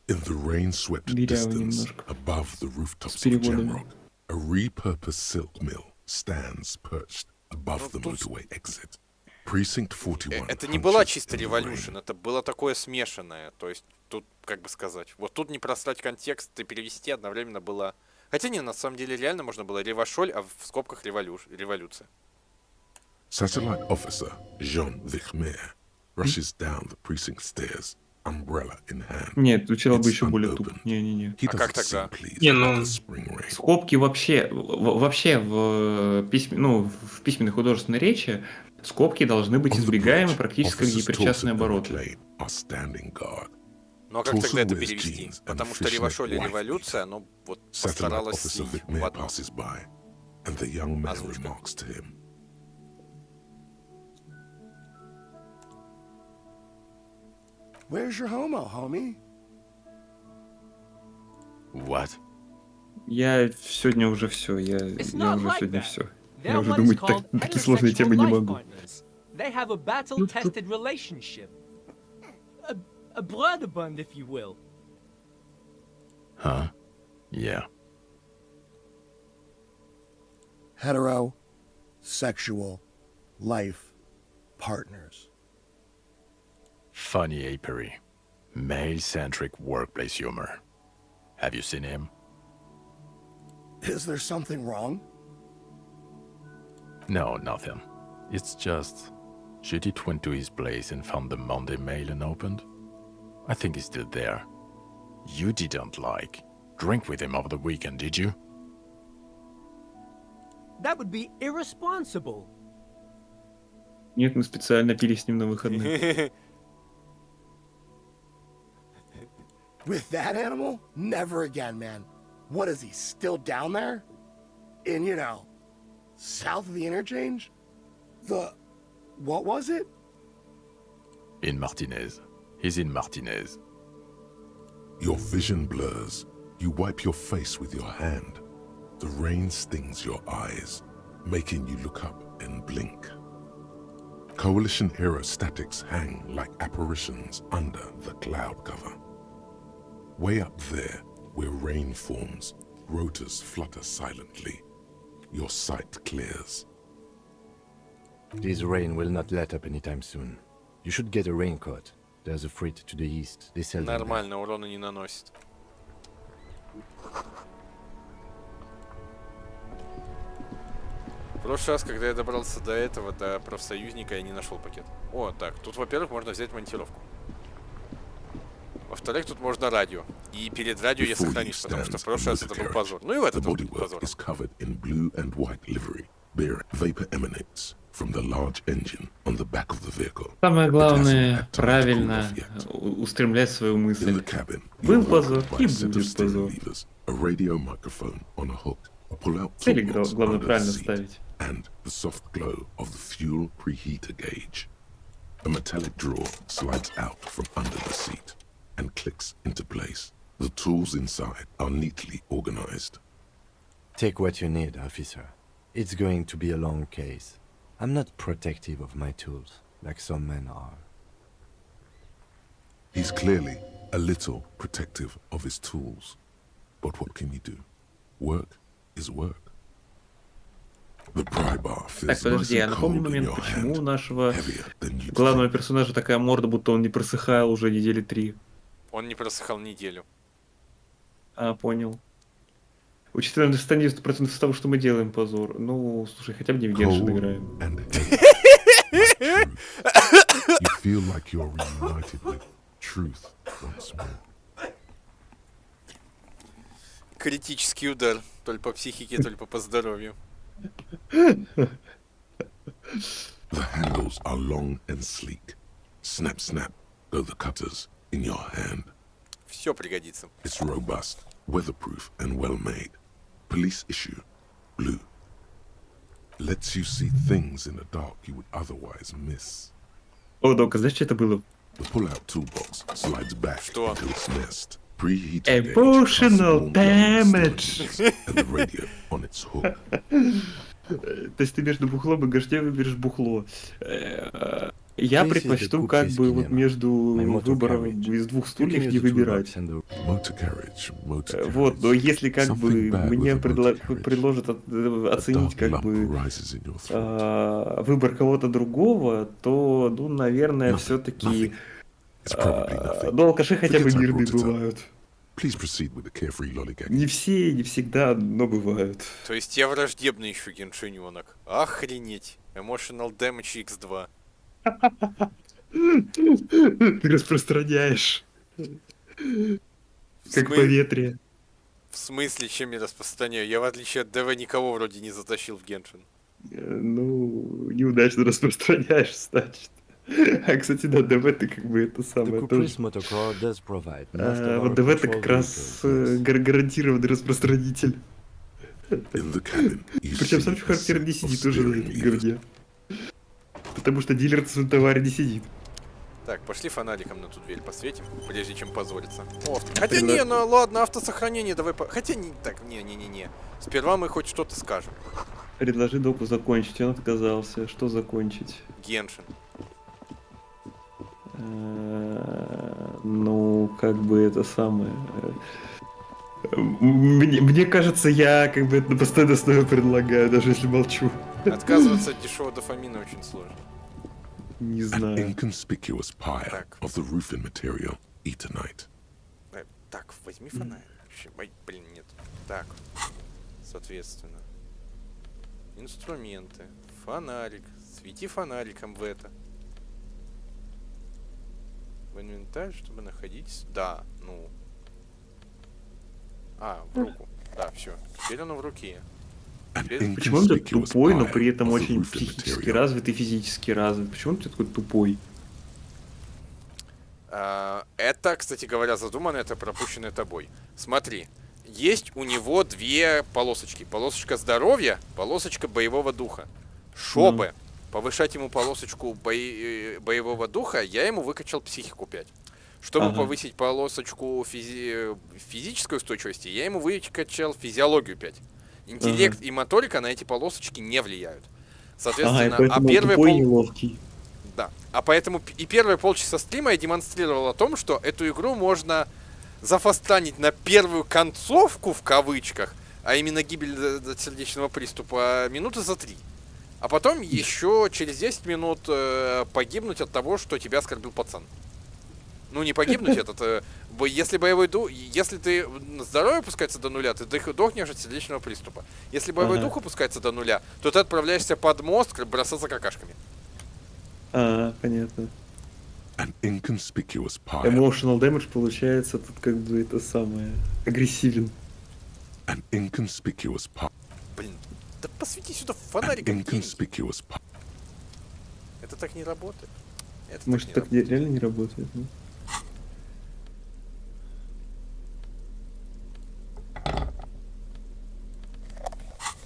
In the rain-swept distance, above the rooftops of Jamrock, a repurposed silk mill stands perched above the motorway exit. Precinct 41. Это не была чисто революшн, это было такое смешанное. То есть тут, как бы сказать, вот тут не просрать контекст и перевести одновременно было... Хотя не, на самом деле реально можно было ревашоль, а в скобках революция. Satellite officer Jean Vichmer rushes down the precinct stairs, umbrella in hand. Нет, звучало бы еще более тупо. Не-не-не. А как тогда? Не, ну... Скобки вообще в письменной художественной речи скобки должны быть избегаемы практически как гиперчастные обороты. Ну а как тогда это перевести? Потому что ревашоль и революция, оно вот постаралось слить в одно. Озвучка. Where's your homo, homie? What? Я сегодня уже все. Я уже сегодня все. Я уже думать такие сложные темы не могу. They have a battle-tested relationship. A brother-bond, if you will. Huh? Yeah. Hetero, sexual, life, partners. Funny apery. Male-centric workplace humor. Have you seen him? Is there something wrong? No, nothing. It's just... Judith went to his place and found the Monday mail unopened. I think he's still there. You didn't drink with him over the weekend, did you? That would be irresponsible. Нет, мы специально пили с ним на выходные. With that animal? Never again, man. What is he, still down there? In, you know, south of the interchange? What was it? In Martinez. He's in Martinez. Your vision blurs. You wipe your face with your hand. The rain stings your eyes, making you look up and blink. Coalition aerostatics hang like apparitions under the cloud cover. Way up there, where rain forms, rotors flutter silently. Your sight clears. This rain will not let up anytime soon. You should get a raincoat. There's a freight to the east. They sell them there. Нормально, урона не наносит. В прошлый раз, когда я добрался до этого, до профсоюзника, я не нашел пакет. О, так, тут, во-первых, можно взять монтировку. Во-вторых, тут можно радио. И перед радио я сохранюсь, потому что в прошлый раз это был позор. Ну и в этот тоже был позор. Самое главное, правильно устремлять свою мысль. Был позор и будет позор. Цели главное правильно ставить. And the soft glow of the fuel preheater gauge. A metallic drawer slides out from under the seat and clicks into place. The tools inside are neatly organized. Take what you need, officer. It's going to be a long case. I'm not protective of my tools, like some men are. He's clearly a little protective of his tools. But what can you do? Work is work. Так, подожди, я напомню момент, почему у нашего главного персонажа такая морда, будто он не просыхал уже недели 3. Он не просыхал неделю. А, понял. Учитывая, что 90% того, что мы делаем, позор. Ну, слушай, хотя бы не в Геншин играем. Критический удар. То ли по психике, то ли по здоровью. The handles are long and sleek. Snap, snap, go the cutters in your hand. Все пригодится. It's robust, weatherproof, and well made. Police issue, blue. Lets you see things in the dark you would otherwise miss. О, Дока, знаешь, что это было? The pull-out toolbox slides back into its nest. Emotional damage. And the radio on its hook. То есть ты между бухлом и горшнем выберешь бухло. Я предпочту как бы вот между выбором из двух стульев не выбирать. Вот, но если как бы мне предложат оценить как бы выбор кого-то другого, то, ну, наверное, все-таки ну, алкаши хотя бы мирные бывают. Не все, не всегда, но бывают. То есть я враждебный еще геншиненок. Охренеть. Emotional Damage X2. Ты распространяешь. Как поветрие. В смысле, чем я распространяю? Я, в отличие от ДВ, никого вроде не затащил в Геншин. Ну, неудачно распространяешь, значит. А, кстати, да, ДВ ты как бы это самое тоже. Вот ДВ ты как раз гарантированный распространитель. Причем сам характер не сидит уже на этой говне. Потому что дилер в своем товаре не сидит. Так, пошли фонариком на ту дверь посветим, прежде чем позориться. О, хотя не, ну ладно, автосохранение давай Хотя не, так, не. Сперва мы хоть что-то скажем. Предложи Доку закончить, он отказался. Что закончить? Геншин. Ну, как бы это самое... Мне кажется, я как бы это на постоянной основе предлагаю, даже если молчу. Отказываться от дешевого дофамина очень сложно. Не знаю. Inconspicuous pyre of the roofing material eternite. Так, возьми фонарик. Блин, нет. Так, соответственно. Инструменты. Фонарик. Свети фонариком в это. В инвентарь, чтобы находить... Да, ну... А, в руку. Да, все. Теперь оно в руке. Почему он тупой, но при этом очень психически развит и физически развит? Почему он такой тупой? Это так, кстати говоря, задумано это, пропущенное тобой. Смотри, есть у него две полосочки. Полосочка здоровья, полосочка боевого духа. Чтобы повышать ему полосочку боевого духа, я ему выкачал психику 5. Чтобы повысить полосочку физической устойчивости, я ему выкачал физиологию 5. Интеллект и моторика на эти полосочки не влияют. Соответственно, неловкий. Да. А поэтому и первые полчаса стрима я демонстрировал о том, что эту игру можно зафастанить на первую концовку, в кавычках, а именно гибель от сердечного приступа, минуты за 3. А потом еще через 10 минут погибнуть от того, что тебя оскорбил пацан. Ну, не погибнуть если боевой дух... Если ты здоровье опускается до нуля, ты дохнешь от сердечного приступа. Если боевой дух опускается до нуля, то ты отправляешься под мост бросаться какашками. Понятно. Emotional damage получается тут как бы это самое... агрессивен. Блин, да посвети сюда фонариком. Это так не работает. Может, так реально не работает, ну?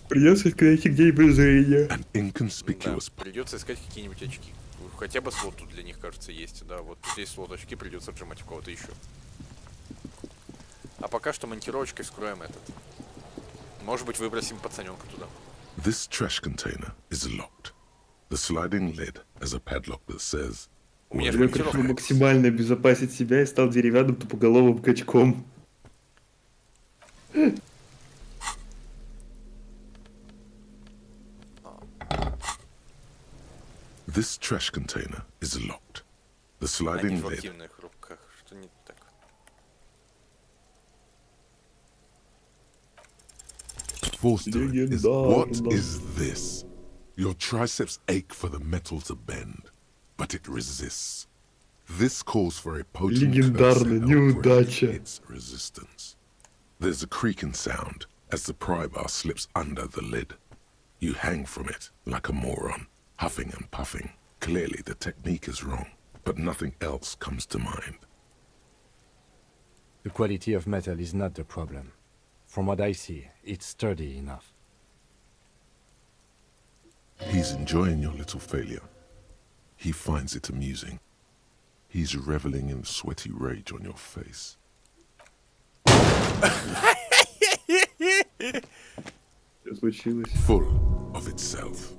Придется искать где-нибудь зрение. Да, придется искать какие-нибудь очки. Хотя бы слот тут для них, кажется, есть. Да, вот тут есть слот очки, придется отжимать у кого-то еще. А пока что монтировочкой вскроем этот. Может быть, выбросим пацаненка туда. This trash container is locked. The sliding lid has a padlock that says... Я решил максимально обезопасить себя и стал деревянным тупоголовым качком. This trash container is locked. The sliding lid. Что не так? Forster is what is this? Your triceps ache for the metal to bend, but it resists. This calls for a potent curse to help break its resistance. There's a creaking sound as the pry bar slips under the lid. You hang from it like a moron, huffing and puffing. Clearly the technique is wrong, but nothing else comes to mind. The quality of metal is not the problem. From what I see, it's sturdy enough. He's enjoying your little failure. He finds it amusing. He's reveling in sweaty rage on your face. Full of itself.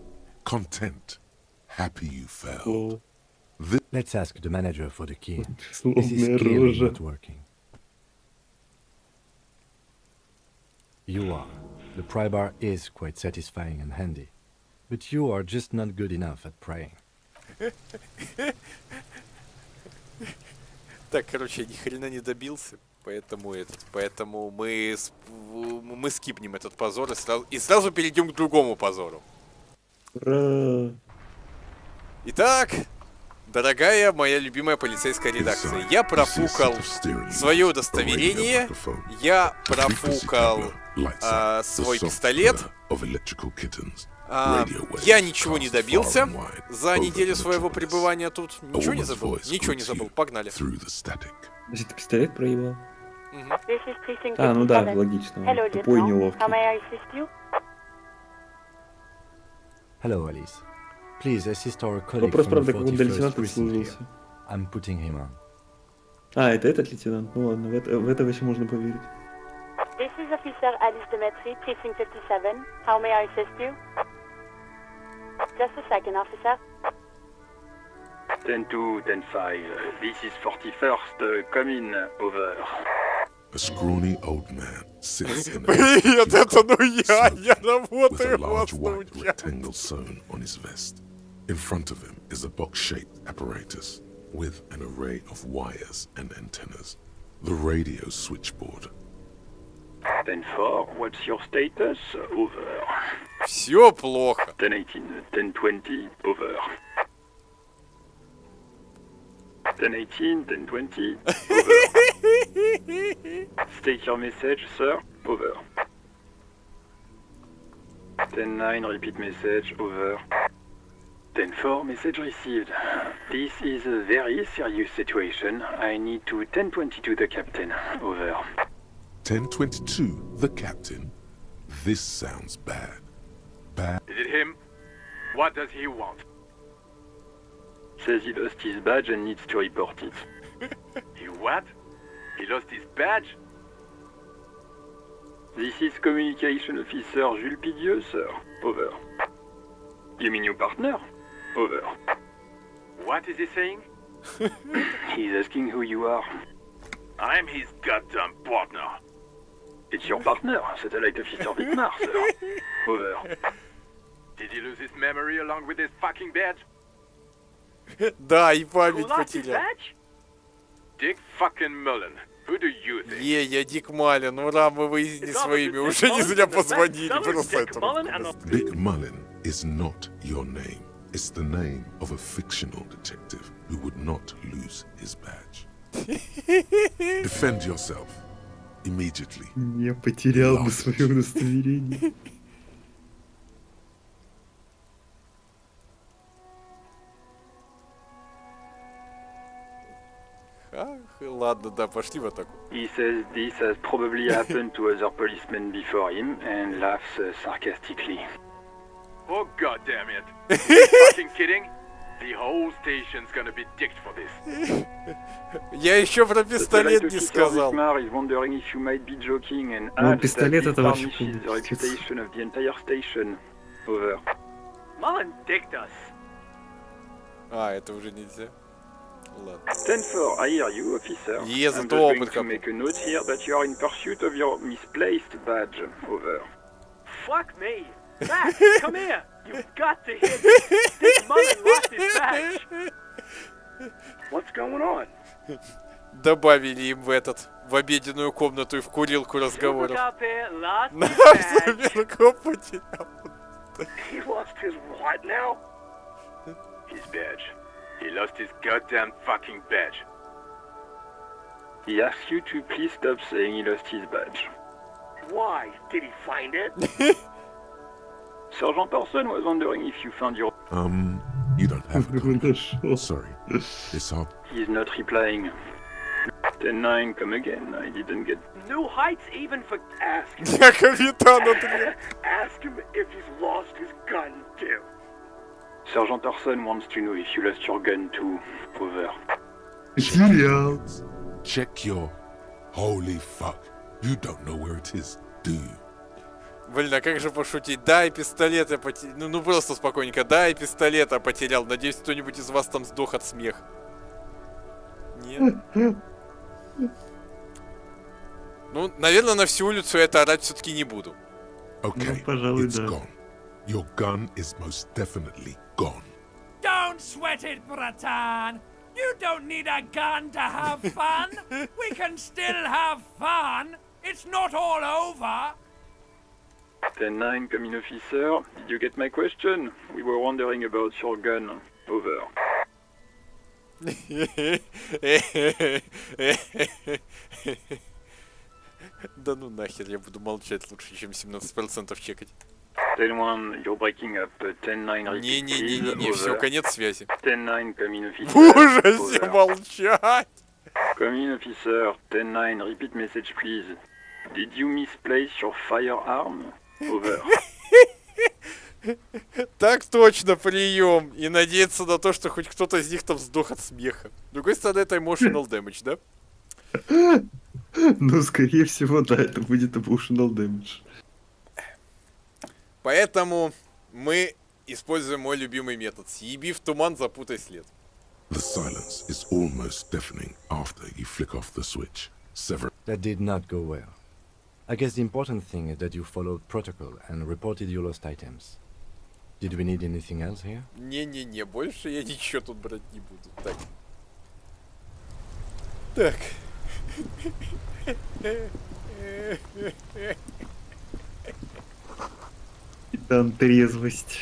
Content. Happy you fell. Let's ask the manager for the key. This is clearly not working. You are. The pry bar is quite satisfying and handy. But you are just not good enough at prying. Так, короче, я ни хрена не добился, поэтому мы скипнем этот позор и сразу перейдем к другому позору. Ура! Итак, дорогая моя любимая полицейская редакция, я профукал свое удостоверение, я профукал свой пистолет, я ничего не добился за неделю своего пребывания тут. Ничего не забыл? Ничего не забыл. Погнали. Значит, ты пистолет проебал? Ну да, логично. Тупой и неловкий. Hello, Alice. Please assist our colleague Вопрос, from the правда, как он до 41st лейтенанта precinct here. служился. I'm putting him on. Это этот лейтенант? Ну ладно, в это вообще можно поверить. This is Officer Alice Demetri, Precinct 57. How may I assist you? Just a second, officer. 10-2, 10-5. This is 41st, come in, over. A scrawny old man sits in a Привет, это я with a работаю large white rectangle sewn on his vest. In front of him is a box-shaped apparatus with an array of wires and antennas. The radio switchboard. 10-4, what's your status? Over. Все плохо. 10-18, 10-20, over. 10-18, 10-20, over. State your message, sir. Over. 10-9, repeat message. Over. 10-4, message received. This is a very serious situation. I need to 1022 the captain. Over. 1022, the captain. This sounds bad. Bad. Is it him? What does he want? Says he lost his badge and needs to report it. He what? He lost his badge? This is Communication Officer Jules Pidieux, sir. Over. You mean your partner? Over. What is he saying? He's asking who you are. I'm his goddamn partner. It's your partner, Satellite Officer Vidmar, sir. Over. Did he lose his memory along with his fucking badge? Да, и память Who lost his потерял. badge? Dick fucking Mullen. Who do you think? Я Дик Малин, ура, мы выяснили свое имя. Уже не зря позвонили, просто это. Dick Mullen is not your name. It's the name of a fictional detective who would not lose his badge. Defend yourself. Immediately. Я потерял бы свое удостоверение. Ладно, да, пошли в атаку. He says this has probably happened to other policemen before him and laughs sarcastically. Oh god damn it. Are you fucking kidding? The whole station's gonna be dicked for this. Я еще про пистолет не сказал. Is wondering if you might be joking and Ну, adds that пистолет this это вообще tarnishes the reputation of the entire station. Over. Mullen dicked us. А, это уже нельзя. Ладно. 10-4, I hear you, officer. Yes, I'm it's just all going to make a note here that you are in pursuit of your misplaced badge. Over. Fuck me! Matt, come here! You've got to hear this! This Mullen lost his badge! What's going on? Добавили им в обеденную комнату и в курилку разговоров. Lost Наш his badge. Суперкоп потерял. He lost his what now? His badge. He lost his goddamn fucking badge. He asks you to please stop saying he lost his badge. Why? Did he find it? Sergeant Person was wondering if you found your... You don't have a copy. Sorry. It's our... He's not replying. 10-9, come again. I didn't get... New heights even for... Ask him. Я капитан отряда. Ask him if he's lost his gun too. Sergeant Orson wants to know if you lost your gun too. Over. Check your... Holy fuck. You don't know where it is, do you? Блин, а как же пошутить? Да, и пистолет я потерял. Ну просто спокойненько. Да, и пистолет я потерял. Надеюсь, кто-нибудь из вас там сдох от смеха. Нет? Ну, наверное, на всю улицу я это орать все-таки не буду. Okay, it's gone. Your gun is most definitely gone. Don't sweat it, Bratan. You don't need a gun to have fun. We can still have fun. It's not all over. 10-9, come in, officer. Did you get my question? We were wondering about your gun. Over. Да ну нахер, я буду молчать лучше, чем 17% чекать. 10-1, you're breaking up. 10-9, repeat, Не-не-не, все, конец связи. 10-9, come in, officer. В ужасе молчать! Come in, officer. 10-9, repeat message, please. Did you misplace your firearm? Over. Так точно, прием. И надеяться на то, что хоть кто-то из них там сдох от смеха. С другой стороны, это emotional damage, да? Ну, скорее всего, да, это будет emotional damage. Поэтому мы используем мой любимый метод. Съеби в туман, запутай след. The silence is almost deafening after you flick off the switch. That did not go well. I guess the important thing is that you followed protocol and reported your lost items. Did we need anything else here? Не-не-не, больше я ничего тут брать не буду. Так. Так. Капитан трезвость.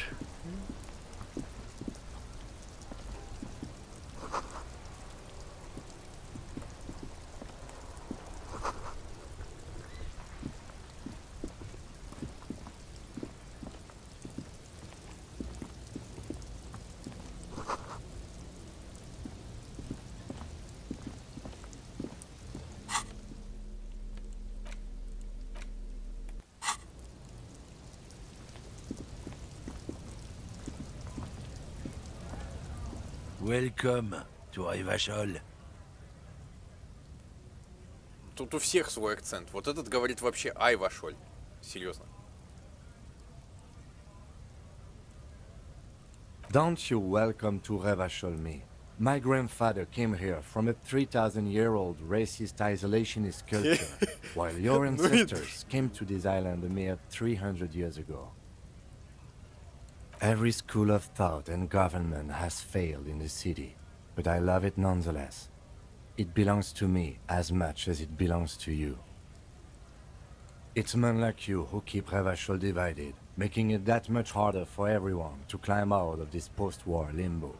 Welcome to Revachol. Тут у всех свой акцент. Вот этот говорит вообще «ай, вошоль». Серьезно. Don't you welcome to Revachol me. My grandfather came here from a 3,000-year-old racist isolationist culture, while your ancestors came to this island a mere 300 years ago. Every school of thought and government has failed in the city, but I love it nonetheless. It belongs to me as much as it belongs to you. It's men like you who keep Revachol divided, making it that much harder for everyone to climb out of this post-war limbo.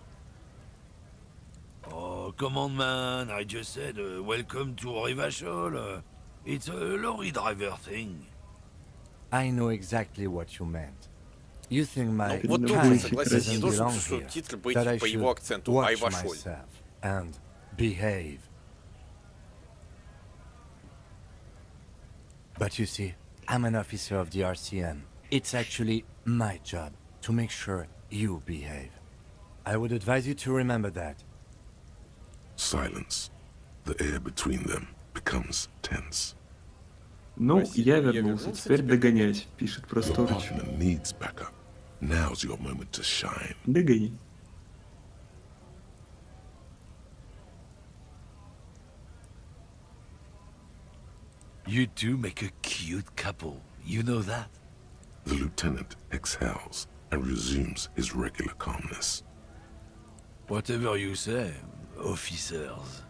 Oh, come on, man. I just said welcome to Revachol. It's a lorry driver thing. I know exactly what you meant. You think my вот тут, kind согласись, не doesn't должен belong here, субтитр быть that I по should его акценту «ай, watch вошоль». myself and behave. But you see, I'm an officer of the RCM. It's actually my job to make sure you behave. I would advise you to remember that. Silence. The air between them becomes tense. Ну, я вернулся, теперь догонять, пишет Просторыч. Partner needs backup. Now's your moment to shine. Догони. You two make a cute couple. You know that? The lieutenant exhales and resumes his regular calmness. Whatever you say, officers.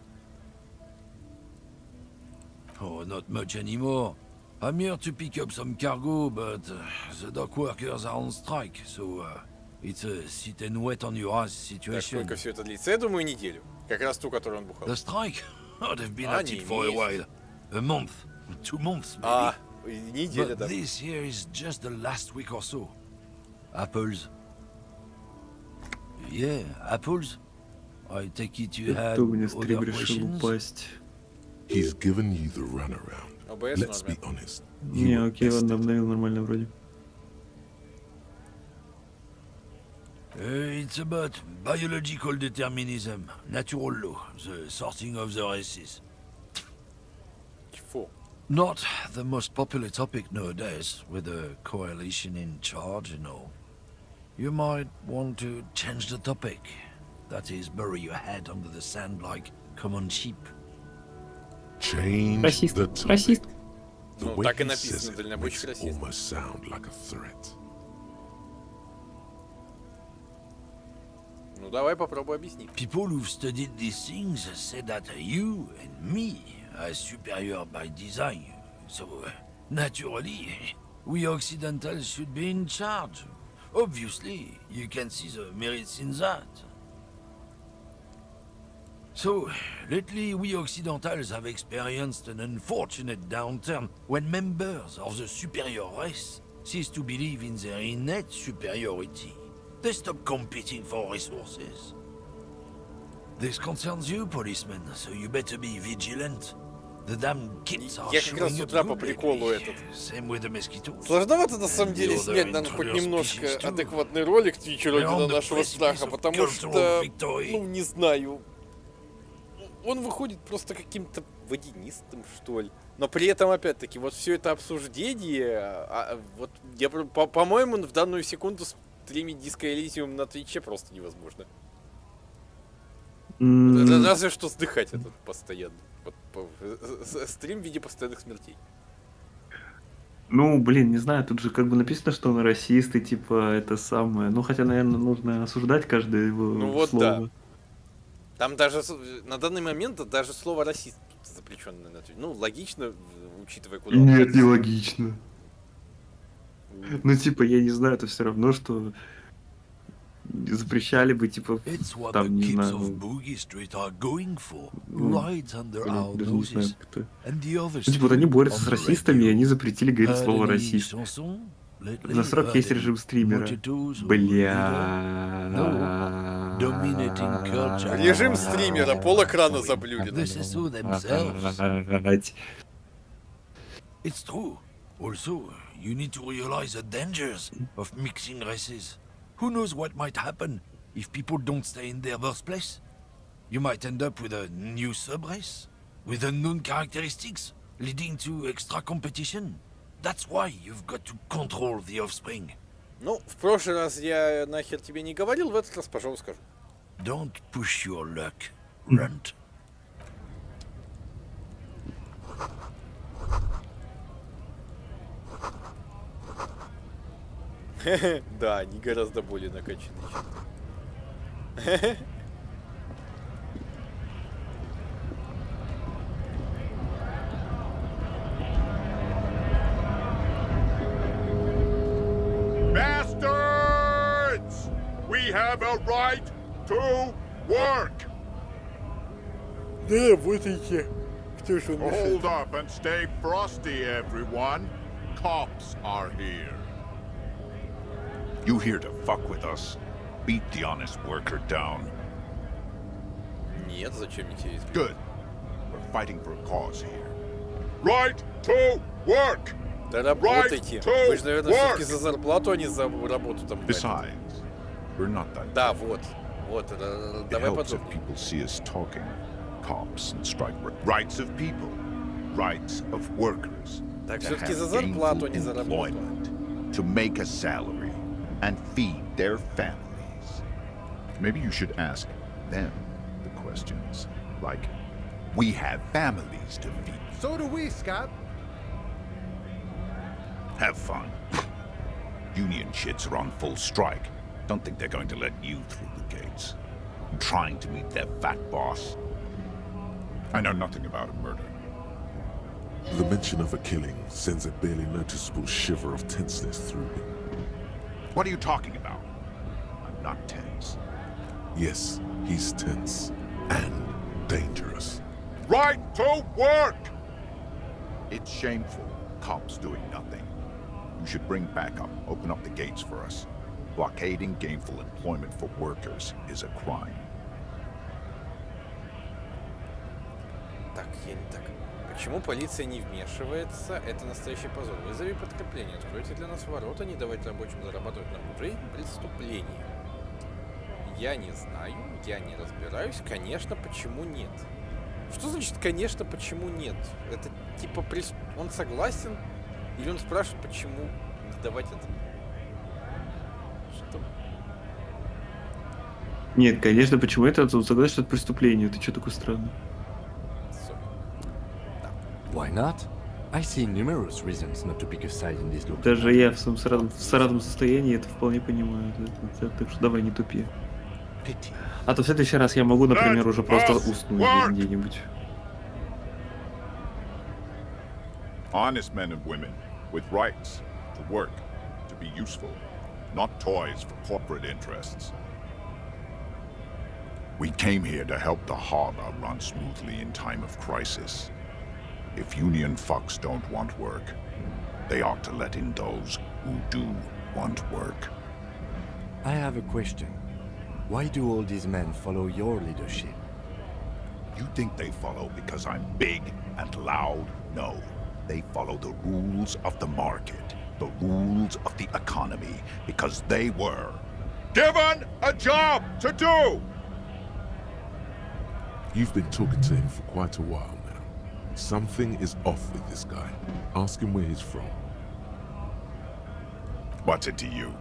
Oh, not much anymore. I'm here to pick up some cargo, but the dock workers are on strike, so it's a sit and wait on your ass Так, situation. сколько все это длится? Я думаю, неделю. Как раз ту, которую он бухал. The strike? Oh, they've been at it for a месяц. while. A month, 2 months, maybe. А, неделя, But да. this here is just the last week or so. Apples. Yeah, apples. I take it you had Кто мне other стрим решил questions? упасть? He's given you the runaround. ОБС Let's норме. be honest. Не, You were окей, ладно, bested. обновил нормально вроде. It's about biological determinism, natural law, the sorting of the races. Тьфу. Not the most popular topic nowadays, with the coalition in charge and all. You might want to change the topic. That is, bury your head under the sand like common sheep. Change Расист. the topic. Расист. The Ну, way так и he написано, says it дальнобойщик makes it расист. almost sound like a threat. Ну, давай попробуй объяснить. People who've studied these things say that you and me are superior by design. So, naturally, we Occidentals should be in charge. Obviously, you can see the merits in that. So, lately we Occidentals have experienced an unfortunate downturn when members of the superior race cease to believe in their innate superiority. They stop competing for resources. This concerns you, policemen, so you better be vigilant. The damn kids are Я как раз с showing up утра по good приколу lately. этот. Same with the mosquitoes. Сложновато на самом And деле the снять, other наверное, хоть intruders немножко species too. адекватный ролик твичу They're on ради the нашего precipice страха, of потому cultural что, victory. ну, не знаю, он выходит просто каким-то водянистым, что ли. Но при этом, опять-таки, вот все это обсуждение, вот, я, по-моему, в данную секунду стримить диско Elysium на Твиче просто невозможно. Разве что сдыхать этот постоянно. Вот, стрим в виде постоянных смертей. Ну, блин, не знаю, тут же как бы написано, что он расист, и типа это самое. Ну, хотя, наверное, нужно осуждать каждое его Ну вот слово. да. Там даже на данный момент даже слово расист запрещенное на Твиче. Ну, логично, учитывая, куда он Нет, относится. нелогично. Ну, типа, я не знаю, это все равно, что запрещали бы, типа, It's what the там, не kids знаю, of Boogie Street are going for. Ну, Right under блин, our даже не знаю, noses. кто. And the others Ну, типа, вот они too, борются on с the расистами, и radio. они запретили говорить Heard слово any расист. chanson lately? На срок есть Heard режим any стримера. mojitos or Бля. No. Dominating culture. Режим стримера, пол экрана заблюрено. This is who themselves. Блядь. It's true. Also, you need to realize the dangers of mixing races. Who knows what might happen if people don't stay in their birthplace? You might end up with a new subrace, with unknown characteristics, leading to extra competition. That's why you've got to control the offspring. Ну, в прошлый раз я нахер тебе не говорил, в этот раз, пожалуйста, скажу. Don't push your luck, Runt. Да, они гораздо более накачанные, чем ты. Bastards! We have a right to work! Да, вот эти. Кто ж он Hold up and stay frosty, everyone. Cops are here. You here to fuck with us? Beat the honest worker down. Нет, зачем мне тебя избить? Good. We're fighting for a cause here. Right to work! Да работайте. Вы же, наверное, все-таки за зарплату, а не за работу там. Besides, we're not that. Да, вот. Давай helps if подробнее. people see us talking. Cops and strike rights of people. Rights of workers. Так to все-таки have за зарплату, а gainful не за работу. employment, to make a salary and feed their families. Maybe you should ask them the questions. Like, we have families to feed. So do we, Scott. Have fun. Union shits are on full strike. Don't think they're going to let you through the gates. You trying to meet their fat boss? I know nothing about a murder. The mention of a killing sends a barely noticeable shiver of tenseness through him. What are you talking about? I'm not tense. Yes, he's tense and dangerous. Right to work! It's shameful. Cops doing nothing. You should bring backup. Open up the gates for us. Blockading gainful employment for workers is a crime. Так, я не так. Почему полиция не вмешивается? Это настоящий позор. Вызови подкрепление. Откройте для нас ворота, не давайте рабочим зарабатывать на мужей. Преступление. Я не знаю, я не разбираюсь. Конечно, почему нет? Что значит, конечно, почему нет? Это типа он согласен? Или он спрашивает, почему не давать это? Что? Нет, конечно, почему это? Он согласен, что это преступление. Ты что такой странный? Why not? I see numerous reasons not to pick a side in this loop. Даже я в своем саратовом состоянии это вполне понимаю. Так что давай не тупи. А то в следующий раз я могу, например, уже просто уснуть где-нибудь. Honest men and women with rights to work, to be useful, not toys for corporate interests. We came here to help the harbor run smoothly in time of crisis. If union fucks don't want work, they ought to let in those who do want work. I have a question. Why do all these men follow your leadership? You think they follow because I'm big and loud? No. They follow the rules of the market, the rules of the economy, because they were given a job to do! You've been talking to him for quite a while now. Something is off with this guy. Ask him where he's from. What's it to you?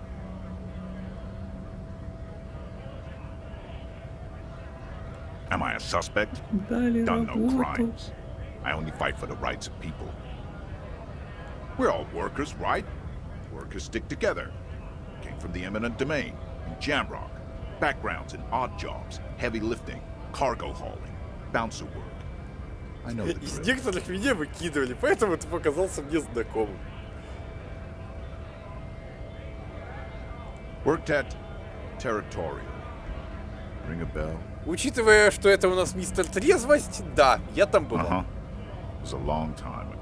Am I a suspect? Done no crimes. I only fight for the rights of people. We're all workers, right? Workers stick together. Came from the eminent domain, in Jamrock. Backgrounds in odd jobs, heavy lifting, cargo hauling, bouncer work. I know the Из drill. некоторых меня выкидывали, поэтому это показался мне знакомым. Worked at Territorial. Ring a bell? Учитывая, что это у нас мистер Трезвость, да, я там был. It was a long time ago.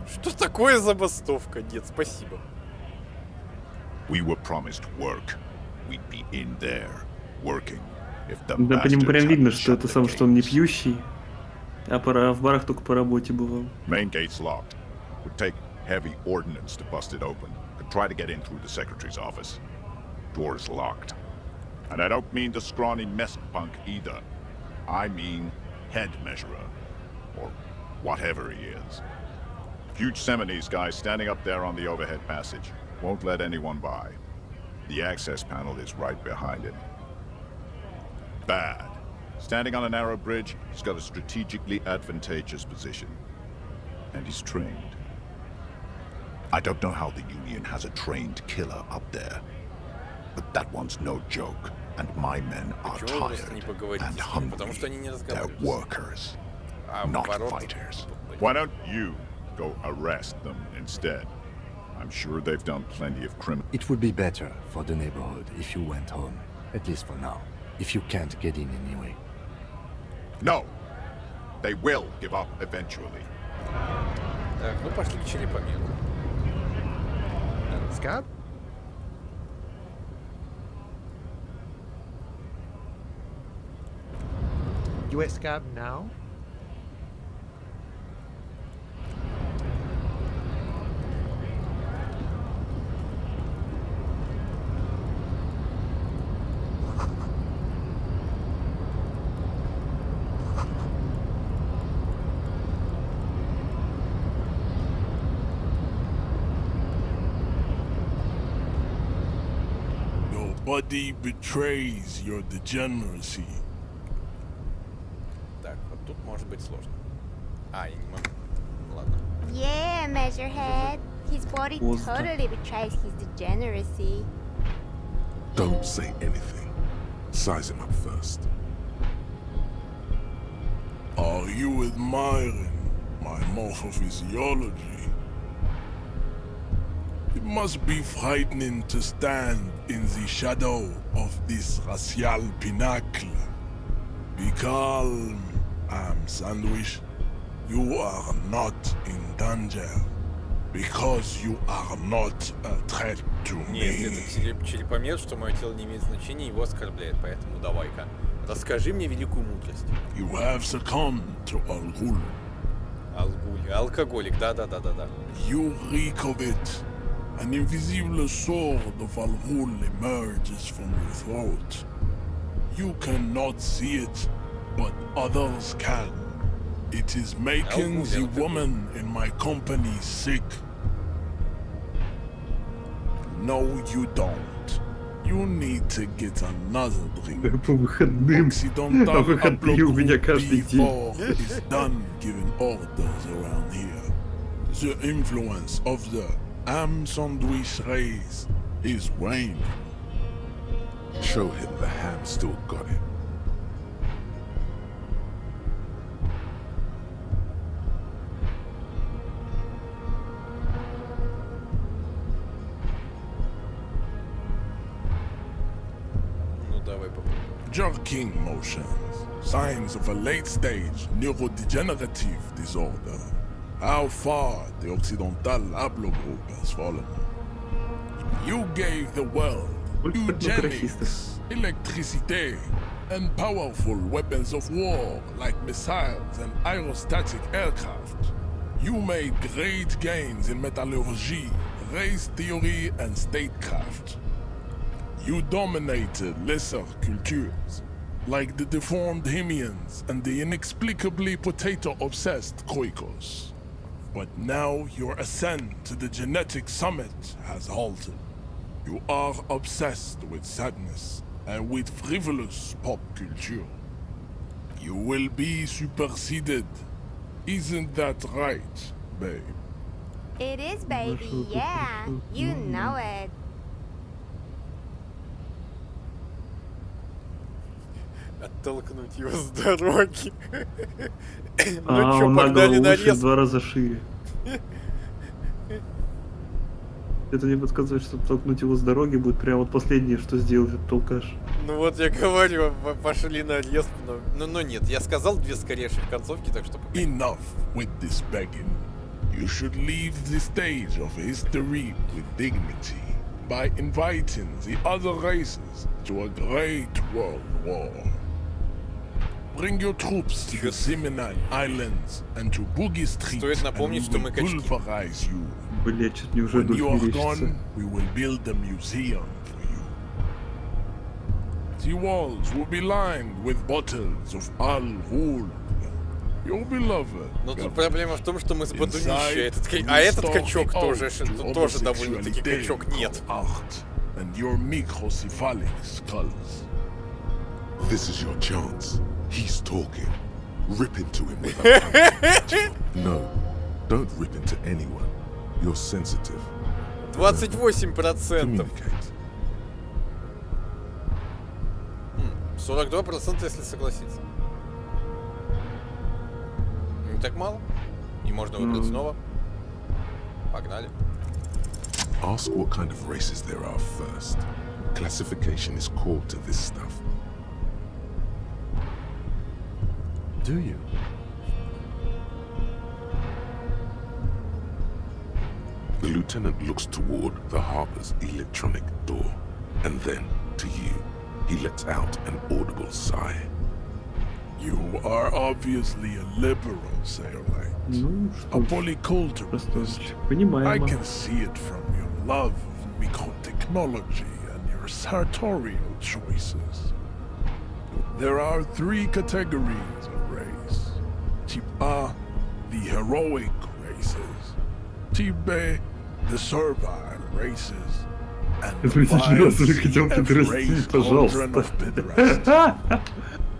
Что такое забастовка? Нет, спасибо. We were promised work. We'd be in there, working. If the Да, по нему прям bastards видно, hadn't что shut это the сам, что он не gates. пьющий, а в барах только по работе бывал. Main gate's locked. Would take heavy ordnance to bust it open. Could try to get in through the secretary's office. Door's locked. And I don't mean the scrawny mess punk either. I mean head measurer. Or whatever he is. Huge Seminese guy standing up there on the overhead passage. Won't let anyone by. The access panel is right behind him. Bad. Standing on a narrow bridge, he's got a strategically advantageous position. And he's trained. I don't know how the Union has a trained killer up there. But that one's no joke. And my men are tired and hungry. They're workers, not fighters. Why don't you go arrest them instead? I'm sure they've done plenty of criminal. It would be better for the neighborhood if you went home, at least for now, if you can't get in anyway. No! They will give up eventually. Так, ну пошли к черепомеру. Scott? You escape now? Nobody betrays your degeneracy. Так, вот тут может быть сложно. А, я не могу. Ладно. Yeah, Measurehead. His body totally betrays his degeneracy. Don't say anything. Size him up first. Are you admiring my morphophysiology? It must be frightening to stand in the shadow of this racial pinnacle. Be calm, Sandwich. You are not in danger. Because you are not a threat to me. Если это черепомер, что мое тело не имеет значения, его оскорбляет. Поэтому давай-ка, расскажи мне великую мудрость. You have succumbed to Al-Ghul. Al-Ghul, алкоголик, да. You reek of it. An invisible sword of Al-Ghul emerges from your throat. You cannot see it, but others can. It is making the woman in my company sick. No, you don't. You need to get another drink. По выходным. А выходные у меня каждый день. Is done giving orders around here. The influence of the Sandwich race is waning. Show him the ham still got him. Jerking motions, signs of a late-stage neurodegenerative disorder. How far the Occidental Haplogroup has fallen. You gave the world eugenics, electricity, and powerful weapons of war like missiles and aerostatic aircraft. You made great gains in metallurgy, race theory, and statecraft. You dominated lesser cultures, like the deformed Hemians and the inexplicably potato-obsessed Khoikos. But now your ascent to the genetic summit has halted. You are obsessed with sadness and with frivolous pop culture. You will be superseded. Isn't that right, babe? It is, baby, yeah. You know it. Оттолкнуть его с дороги. Ну чё, погнали на рез. В 2 раза шире. Это мне подсказывает, что толкнуть его с дороги будет прям вот последнее, что сделает этот толкаш. Ну вот я говорю, пошли на рез. Но нет, я сказал 2 скорейших концовки, так что... Enough with this begging. You should leave the stage of history with dignity by inviting the other races to a great world war. Bring your troops to the Seminole Islands and to Boogie Street, and we will pulverize you. Блять, чуть не уже When you are gone, we will build a museum for you. The walls will be lined with bottles of alcohol. Your beloved. Но тут проблема в том, что мы с Бадунища, а этот качок тоже довольно-таки качок нет. And your microcephalic skulls. This is your chance. He's talking. Rip into him without No, don't rip into anyone. You're sensitive. 28%. 42%, если согласиться. Не так мало. И можно выбрать снова. Погнали. Ask what kind of races there are first. Classification is core to this stuff. Do you? The lieutenant looks toward the harbor's electronic door, and then, to you, he lets out an audible sigh. You are obviously a liberal, Sailor. A polyculturalist. I can see it from your love of microtechnology and your sartorial choices. There are 3 categories of race. Type A, the heroic races. Type B, the servile races. And the 5 race children of pederasty.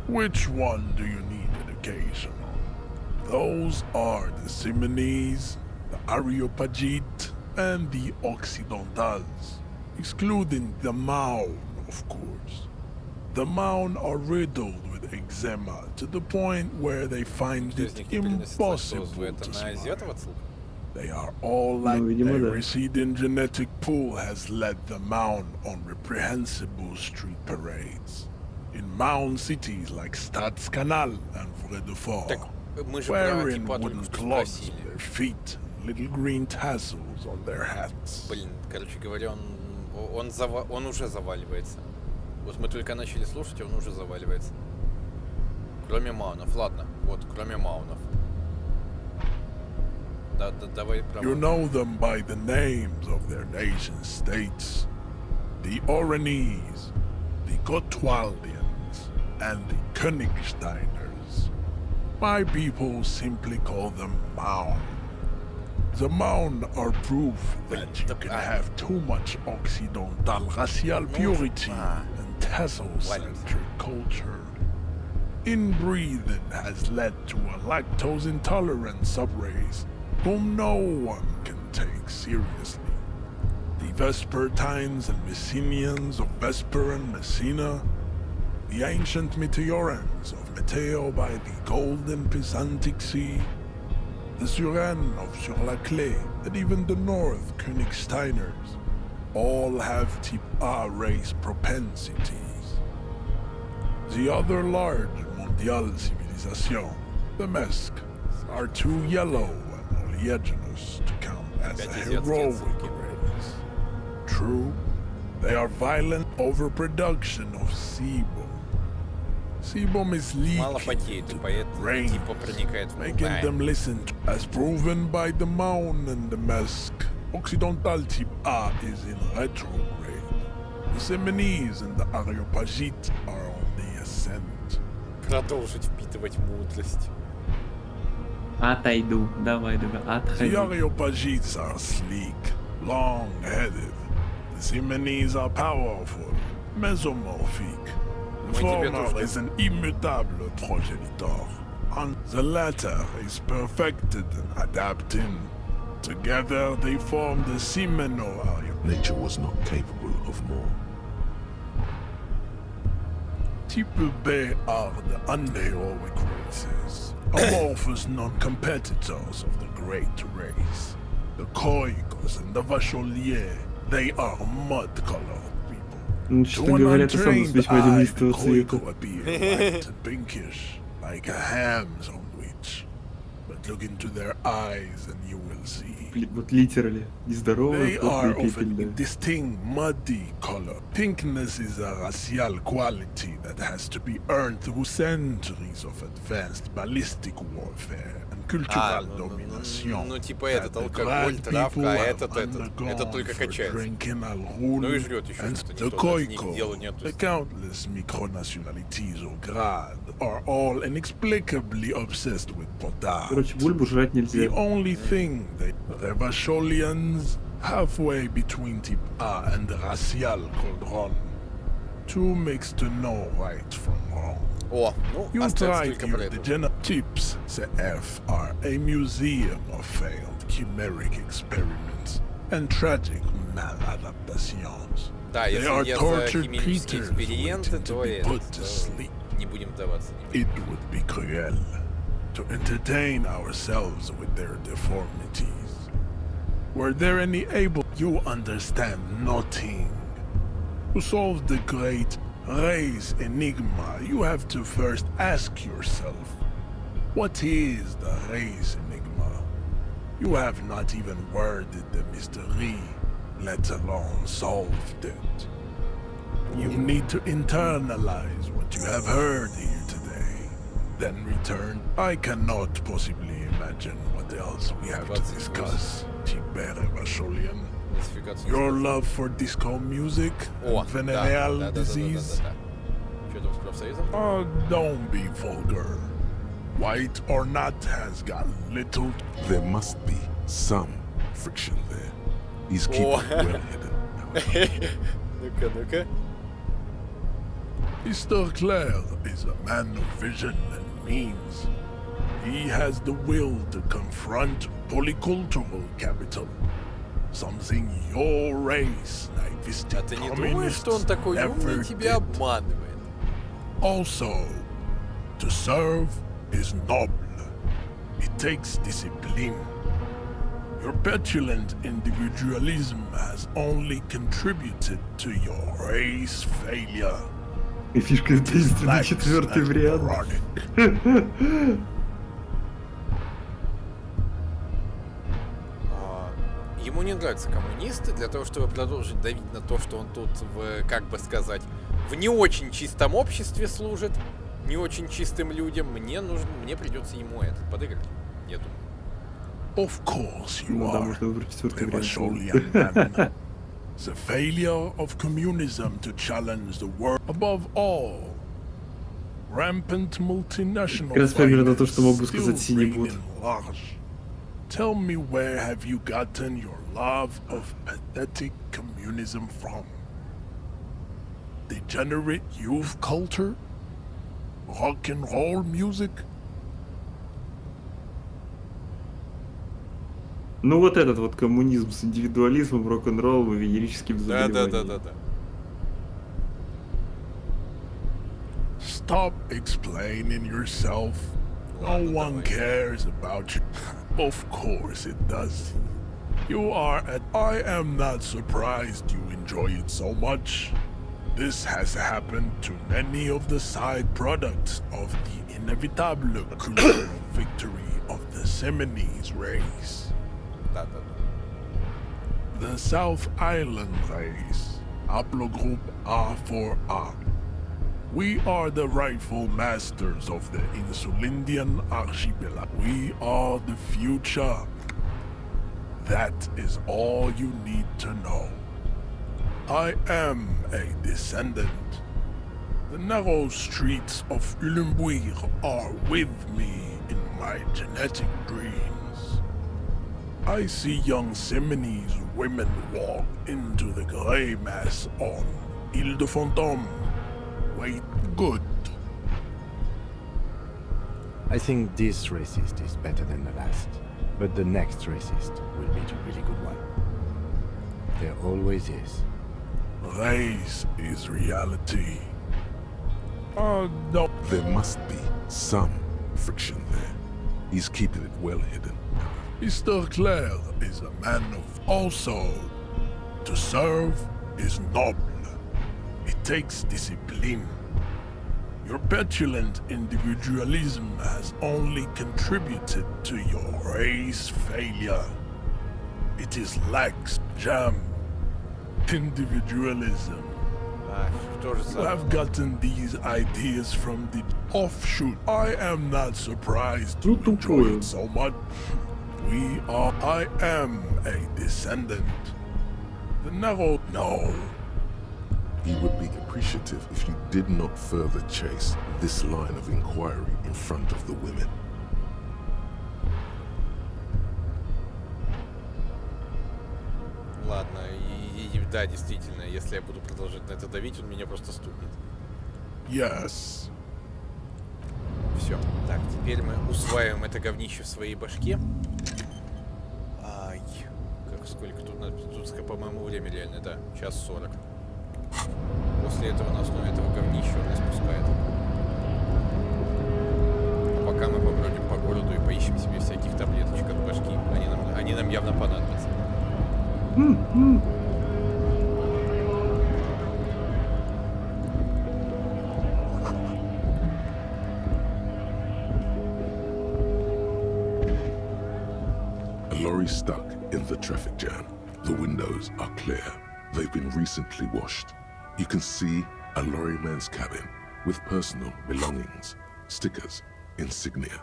Which one do you need education on? Those are the Simonese, the Areopagite, and the Occidentals, excluding the Maun, of course. The Maun are riddled with eczema to the point where they find it impossible to smile. They are all like their receding genetic pool has led the Maun on reprehensible street parades. In Maun cities like Stadskanal and Vredefort, wearing wooden clogs on their feet and little green tassels on their hats. Блин, короче говоря, он уже заваливается. Вот мы только начали слушать, и он уже заваливается. Кроме маунов, ладно, вот, кроме маунов. Давай прямо. You know them by the names of their nation states. The Oranese, the Gotwaldians, and the Königsteiners. My people simply call them Maun. The Maun are proof that you can have too much Occidental racial purity and tassel-centric culture. Inbreeding has led to a lactose-intolerant subrace whom no one can take seriously. The Vespertines and Messenians of Vesper and Messina, the ancient Meteorans of Meteo by the golden Pisantic Sea, the Suren of Sur-la-Clé, and even the North Königsteiners, all have Type A race propensities. The other large Mondial civilization, the Mesk, are too yellow and oleaginous to count as a heroic race. True, they are violent overproduction of sebum. Sebum is leaking to the brains, making them listen to, as proven by the Maun and the Mesk. Occidental Type A is in retrograde. The Simonese and the Areopagite are on the ascent. Продолжить впитывать мудрость. Отойду, давай, отходи. The Areopagites are sleek, long-headed. The Simonese are powerful, mesomorphic. The former is an immutable progenitor, and the latter is perfected and adapting. Together they form the Simeno-Areo. Nature was not capable of more. Type B are the unheroic races, amorphous non-competitors of the great race. The Koikos and the Vacholier, they are mud-colored people. To an untrained eye, the Koiko appear white and pinkish, like a ham sandwich. But but look into their eyes and you will see. Вот literally. Нездоровые, They are плотные of a пепельные. distinct muddy color. Pinkness is a racial quality that has to be earned through centuries of advanced ballistic warfare and cultural domination. Ну, типа этот алкоголь, травка, а этот. Это только качается. Ну и жрет еще что-то. Никто из них делу нет. The countless micronationalities of Grad are all inexplicably obsessed with potage. Короче, бульбу жрать нельзя. The only thing they Revacholians halfway between Tipa and the racial cauldron. Too mixed to know right from wrong. О, ну, You остается tried только your про это. degenerate tips, CF are a museum of failed chimeric experiments and tragic maladaptations. Да, They если are я за tortured химические creatures эксперименты, waiting to то be put to sleep. не будем вдаваться. It would be cruel to entertain ourselves with their deformities. Were there any able you understand nothing? To solve the great race enigma, you have to first ask yourself, what is the race enigma? You have not even worded the mystery, let alone solved it. You need to internalize what you have heard here today, then return. I cannot possibly imagine what else we have to discuss, Tibere Vasholian. Your love for disco music and venereal disease? Oh, don't be vulgar. White or not has got little... There must be some friction there. He's keeping it well hidden. Ну-ка. Mr. Clare is a man of vision and means. He has the will to confront polycultural capital. Something your race, naivistic А ты не думаешь, что он такой умный тебя обманывает? Also, to serve is noble. It takes discipline. Your petulant individualism has only contributed to your race failure. И фишка это единственный четвертый вариант. Ему не нравятся коммунисты, для того, чтобы продолжить давить на то, что он тут в, как бы сказать, в не очень чистом обществе служит, не очень чистым людям, мне придется ему подыграть, я думаю. Of course you are, Revacholian man. The failure of communism to challenge the world above all. Rampant multinational Как раз примерно то, что мог бы сказать синий бот. Tell me, where have you gotten your love of pathetic communism from? Degenerate youth culture? Rock and roll music? Ну вот этот вот коммунизм с индивидуализмом, рок-н-роллом и венерическим заболеванием. Да. Stop explaining yourself. No one cares about you. Of course it does. You are at... I am not surprised you enjoy it so much. This has happened to many of the side products of the inevitable cultural victory of the Seminoles race. The South Island race, haplogroup A4A. We are the rightful masters of the Insulindian archipelago. We are the future. That is all you need to know. I am a descendant. The narrow streets of Ulumbuir are with me in my genetic dreams. I see young Seminoles women walk into the grey mass on Ile de Fantôme. Wait, good. I think this racist is better than the last, but the next racist will be the really good one. There always is. Race is reality. Oh, no. There must be some friction there. He's keeping it well hidden. Mr. Clare is a man of also. To serve is noble. It takes discipline. Your petulant individualism has only contributed to your race failure. It is lax, jam, individualism. You have gotten these ideas from the offshoot. I am not surprised you enjoy it so much. I am a descendant. The narrow, no. He would be appreciative if you did not further chase this line of inquiry in front of the women. Ладно, да, действительно, если я буду продолжать на это давить, он меня просто стукнет. Yes. Все. Так, теперь мы усваиваем это говнище в своей башке. Ай, как сколько тут, тут по-моему, время реально, да, 1:40. После этого на основе этого говнища он нас пускает. А пока мы побродим по городу и поищем себе всяких таблеточек от башки. Они нам явно понадобятся. A lorry stuck in the traffic jam. The windows are clear. They've been recently washed. You can see a lorryman's cabin with personal belongings, stickers, insignia.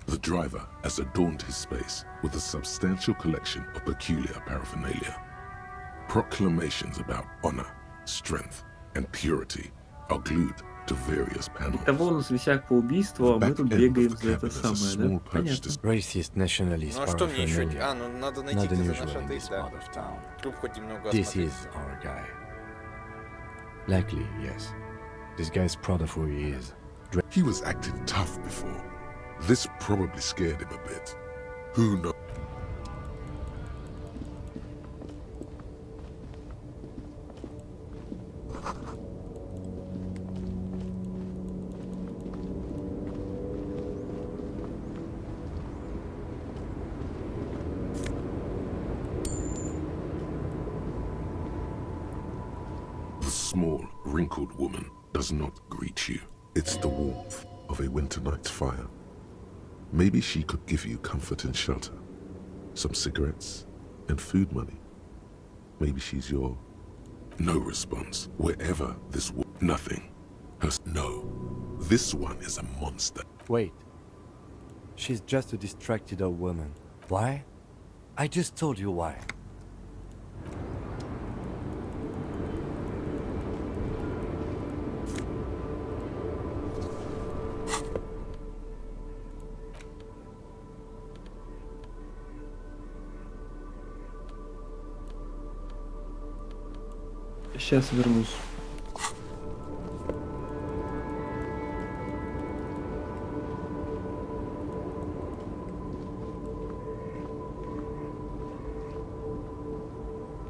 The driver has adorned his space with a substantial collection of peculiar paraphernalia. Proclamations about honor, strength, and purity are glued to various panels. Того у нас висяк по убийству, а мы тут бегаем за это самое, да? Понятно. Racist nationalist Ну а что мне еще? paraphernalia. Ну надо найти Not где-то unusual наш in отель, this да. part of town. Труп хоть немного This осмотреть. is our guy. Likely, yes. This guy's proud of who he is. He was acting tough before. This probably scared him a bit. Who knows? The small, wrinkled woman does not greet you. It's the warmth of a winter night's fire. Maybe she could give you comfort and shelter, some cigarettes and food money. Maybe she's your... No response. Wherever this nothing. No. This one is a monster. Wait. She's just a distracted old woman. Why? I just told you why. Сейчас вернусь.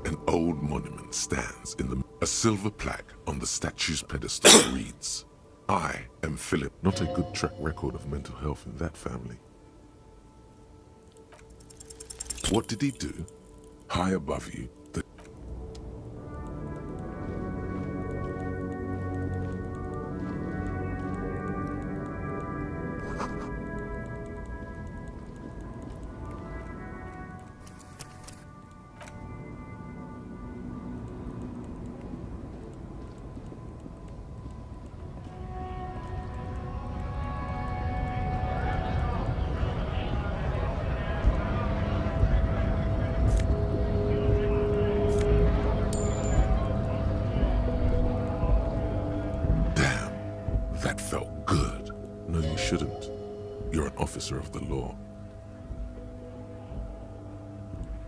An old monument stands in the... A silver plaque on the statue's pedestal reads, I am Philip. Not a good track record of mental health in that family. What did he do? High above you, the... That felt good. No, you shouldn't. You're an officer of the law.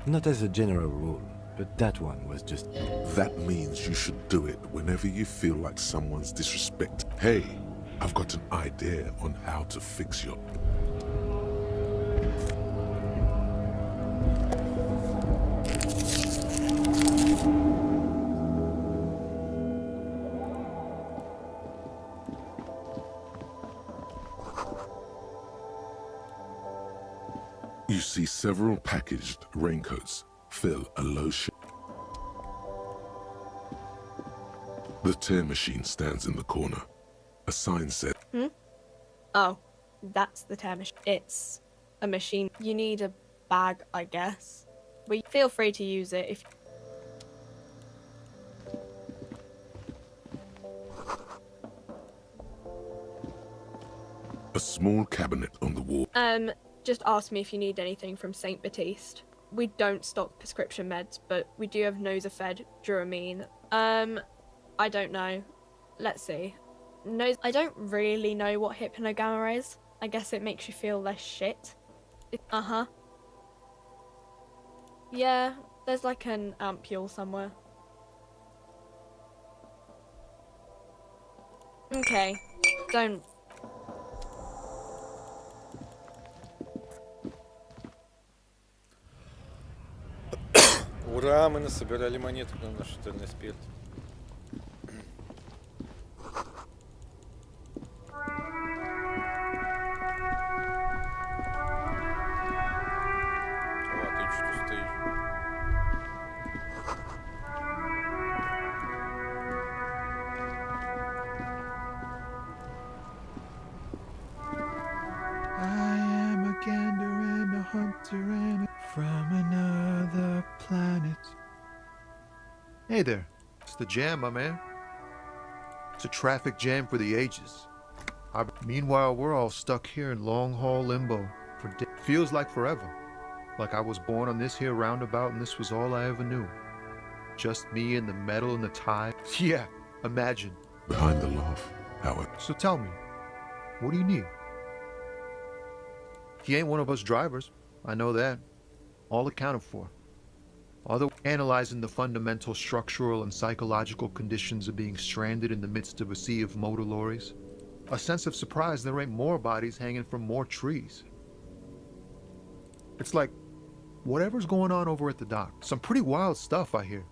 Not as a general rule, but that one was just... That means you should do it whenever you feel like someone's disrespect. Hey, I've got an idea on how to fix your... You see several packaged raincoats fill a low The tear machine stands in the corner. A sign says, Oh, that's the tear machine. It's a machine. You need a bag, I guess. But feel free to use it if... a small cabinet on the wall. Just ask me if you need anything from St. Baptiste. We don't stock prescription meds, but we do have Nosafed, Duramine. I don't know. Let's see. No, I don't really know what Hypnogamma is. I guess it makes you feel less shit. Uh-huh. Yeah, there's like an ampule somewhere. Okay, don't... Ура, мы насобирали монеток на наш шатырный спирт. О, ты что стоишь? I am a gander and a hunter and from another planet. Hey there. It's the jam, my man. It's a traffic jam for the ages. Meanwhile, we're all stuck here in long-haul limbo. Feels like forever. Like I was born on this here roundabout and this was all I ever knew. Just me and the metal and the tie. Yeah, imagine. Behind the laugh, Howard. So tell me, what do you need? He ain't one of us drivers. I know that. All accounted for. Although analyzing the fundamental structural and psychological conditions of being stranded in the midst of a sea of motor lorries, a sense of surprise there ain't more bodies hanging from more trees. It's like, whatever's going on over at the dock, some pretty wild stuff I hear.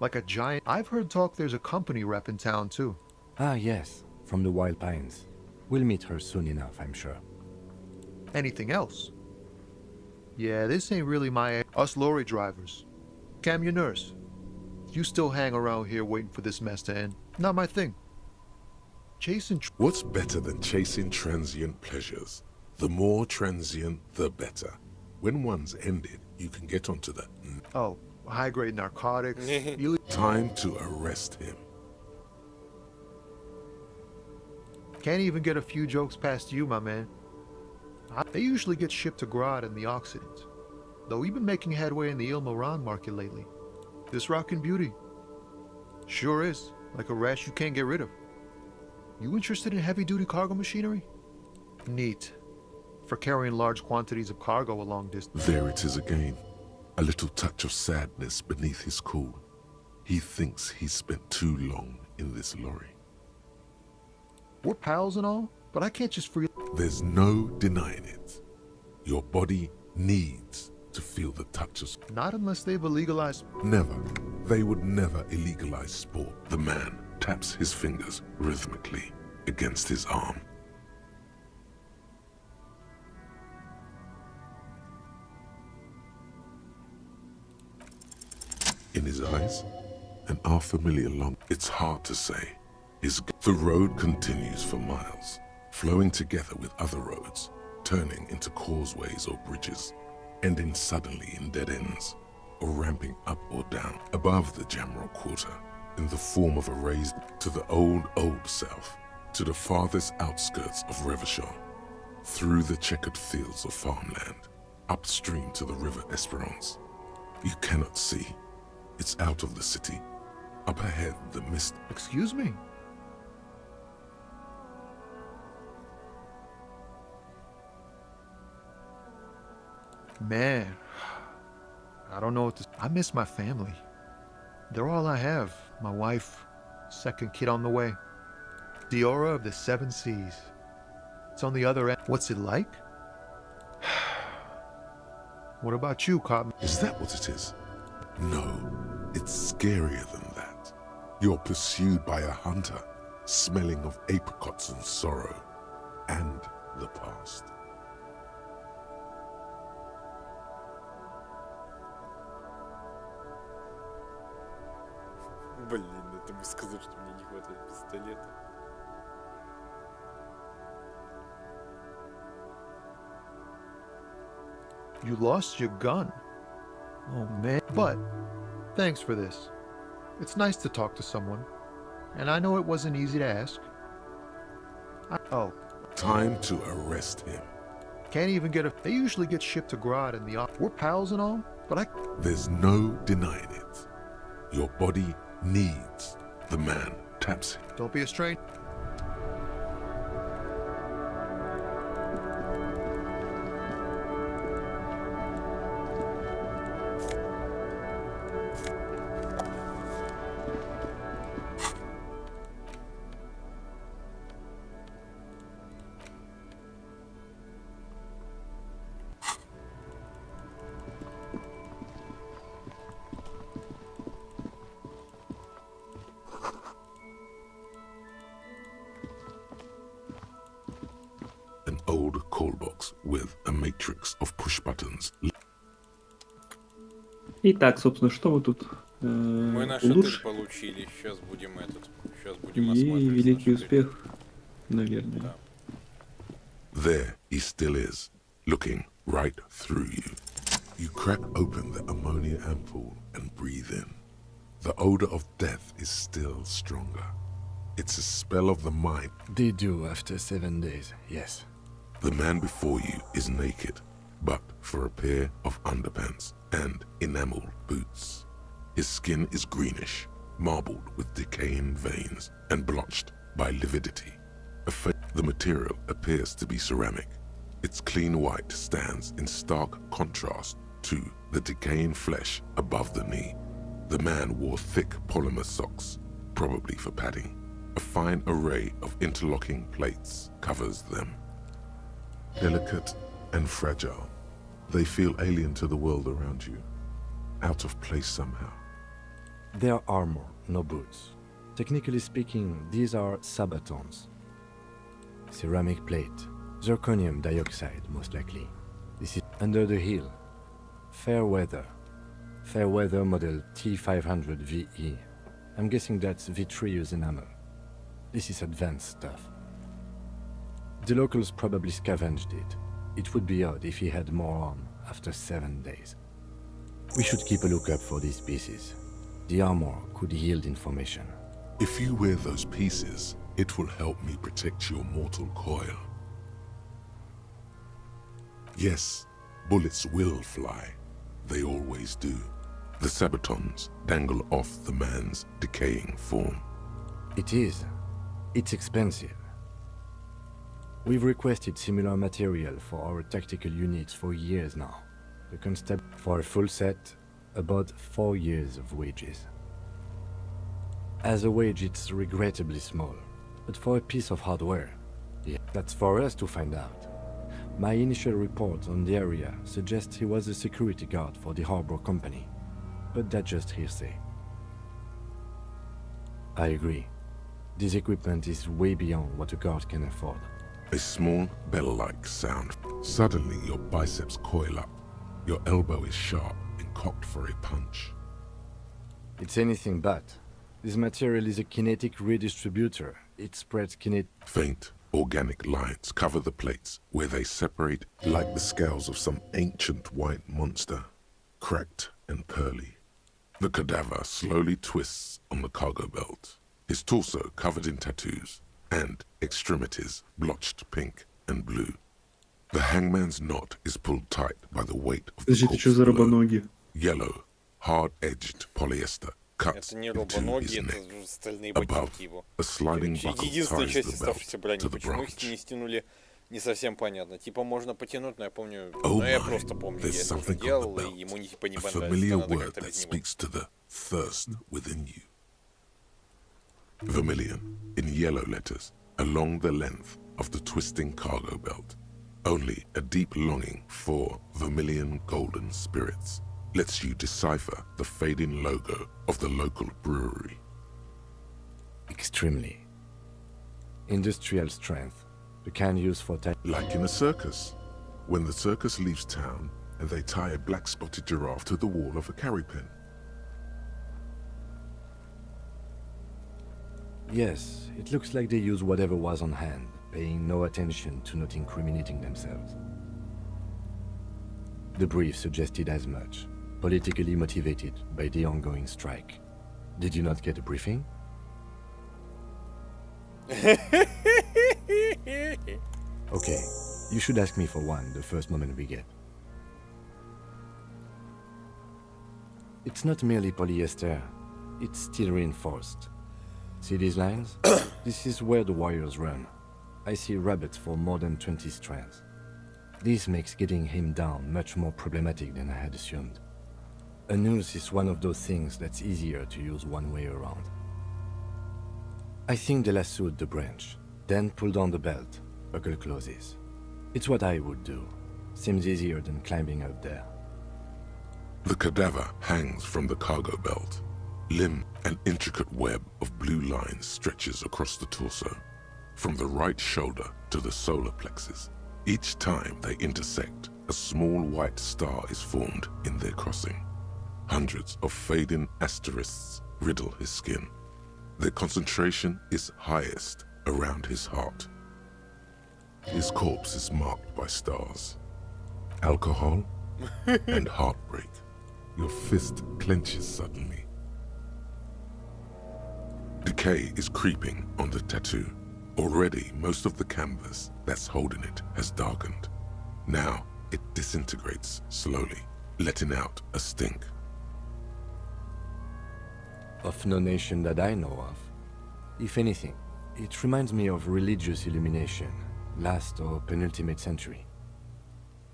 Like a giant... I've heard talk there's a company rep in town too. Ah, yes, from the Wild Pines. We'll meet her soon enough, I'm sure. Anything else? Yeah, this ain't really my... Us lorry drivers. Cam, your nurse. You still hang around here waiting for this mess to end. Not my thing. Chasing... What's better than chasing transient pleasures? The more transient, the better. When one's ended, you can get onto the... Oh, high-grade narcotics. Time to arrest him. Can't even get a few jokes past you, my man. They usually get shipped to Grodd and the Occident. Though we've been making headway in the Il Moran market lately. This rockin' beauty. Sure is. Like a rash you can't get rid of. You interested in heavy-duty cargo machinery? Neat. For carrying large quantities of cargo a long distance. There it is again. A little touch of sadness beneath his cool. He thinks he's spent too long in this lorry. We're pals and all, but I can't just free... There's no denying it. Your body needs to feel the touch of... Not unless they've illegalized... Never. They would never illegalize sport. The man taps his fingers rhythmically against his arm. In his eyes, an unfamiliar long... It's hard to say. The road continues for miles, flowing together with other roads, turning into causeways or bridges, ending suddenly in dead ends, or ramping up or down above the Jamrock Quarter, in the form of a raised to the old south, to the farthest outskirts of Revachol, through the checkered fields of farmland, upstream to the river Esperance. You cannot see. It's out of the city. Up ahead, the mist... Excuse me? Man, I don't know what to... I miss my family. They're all I have. My wife, second kid on the way. The aura of the 7 seas. It's on the other end. What's it like? What about you, Cotton? Is that what it is? No, it's scarier than that. You're pursued by a hunter, smelling of apricots and sorrow, and the past. Блин, ему сказать, что мне не хватает пистолета. You lost your gun. Oh man. But thanks for this. It's nice to talk to someone. And I know it wasn't easy to ask. Oh. Time to arrest him. Can't even get a... They usually get shipped to Grad in the... We're pals and all, but I... There's no denying it. Your body needs the man taps him. Don't be a stranger. An old call box with a matrix of push buttons. Итак, собственно, что мы тут? Мы наш отель получили. Сейчас будем осматривать. И великий успех, наверное. Да. There he still is, looking right through you. You crack open the ammonia ampoule and breathe in. The odor of death is still stronger. It's a spell of the mind. They do after 7 days, yes. The man before you is naked, but for a pair of underpants and enamel boots. His skin is greenish, marbled with decaying veins and blotched by lividity. The material appears to be ceramic. Its clean white stands in stark contrast to the decaying flesh above the knee. The man wore thick polymer socks, probably for padding. A fine array of interlocking plates covers them. Delicate and fragile, they feel alien to the world around you, out of place somehow. They are armor, no boots. Technically speaking, these are sabatons. Ceramic plate, zirconium dioxide, most likely. This is under the heel. Fair weather model T500 VE. I'm guessing that's vitreous enamel. This is advanced stuff. The locals probably scavenged it. It would be odd if he had more on after 7 days. We should keep a lookout for these pieces. The armor could yield information. If you wear those pieces, it will help me protect your mortal coil. Yes, bullets will fly. They always do. The sabatons dangle off the man's decaying form. It is. It's expensive. We've requested similar material for our tactical units for years now. The constable for a full set, about 4 years of wages. As a wage, it's regrettably small, but for a piece of hardware, yeah, that's for us to find out. My initial report on the area suggests he was a security guard for the harbor company, but that's just hearsay. I agree. This equipment is way beyond what a guard can afford. A small bell-like sound. Suddenly your biceps coil up. Your elbow is sharp and cocked for a punch. It's anything but. This material is a kinetic redistributor. It spreads Faint, organic lines cover the plates where they separate like the scales of some ancient white monster, cracked and pearly. The cadaver slowly twists on the cargo belt, his torso covered in tattoos, and extremities blotched pink and blue. The hangman's knot is pulled tight by the weight of the corpse below. Yellow, hard-edged polyester cuts into his neck. Above, a sliding buckle Единственная ties часть the belt оставшейся брони. to the Почему их branch. не стянули, не совсем понятно. Типа можно потянуть, но я помню... Oh но я my, просто помню, there's я это уже something on the делал, и belt. ему типа не A понравилось. familiar Надо word как-то that без него. speaks to the thirst within you. Vermilion, in yellow letters, along the length of the twisting cargo belt. Only a deep longing for vermilion golden spirits lets you decipher the fading logo of the local brewery. Extremely. Industrial strength. The kind used for... Like in a circus. When the circus leaves town and they tie a black-spotted giraffe to the wall of a carry pen. Yes, it looks like they use whatever was on hand, paying no attention to not incriminating themselves. The brief suggested as much, politically motivated by the ongoing strike. Did you not get a briefing? Okay, you should ask me for one the first moment we get. It's not merely polyester, it's steel reinforced. See these lines? This is where the wires run. I see rabbits for more than 20 strands. This makes getting him down much more problematic than I had assumed. A noose is one of those things that's easier to use one way around. I think they lassoed the branch, then pulled on the belt, buckle closes. It's what I would do. Seems easier than climbing up there. The cadaver hangs from the cargo belt. Limb, an intricate web of blue lines stretches across the torso, from the right shoulder to the solar plexus. Each time they intersect, a small white star is formed in their crossing. Hundreds of fading asterisks riddle his skin. Their concentration is highest around his heart. His corpse is marked by stars. Alcohol and heartbreak. Your fist clenches suddenly. Decay is creeping on the tattoo. Already, most of the canvas that's holding it has darkened. Now, it disintegrates slowly, letting out a stink. Of no nation that I know of. If anything, it reminds me of religious illumination, last or penultimate century.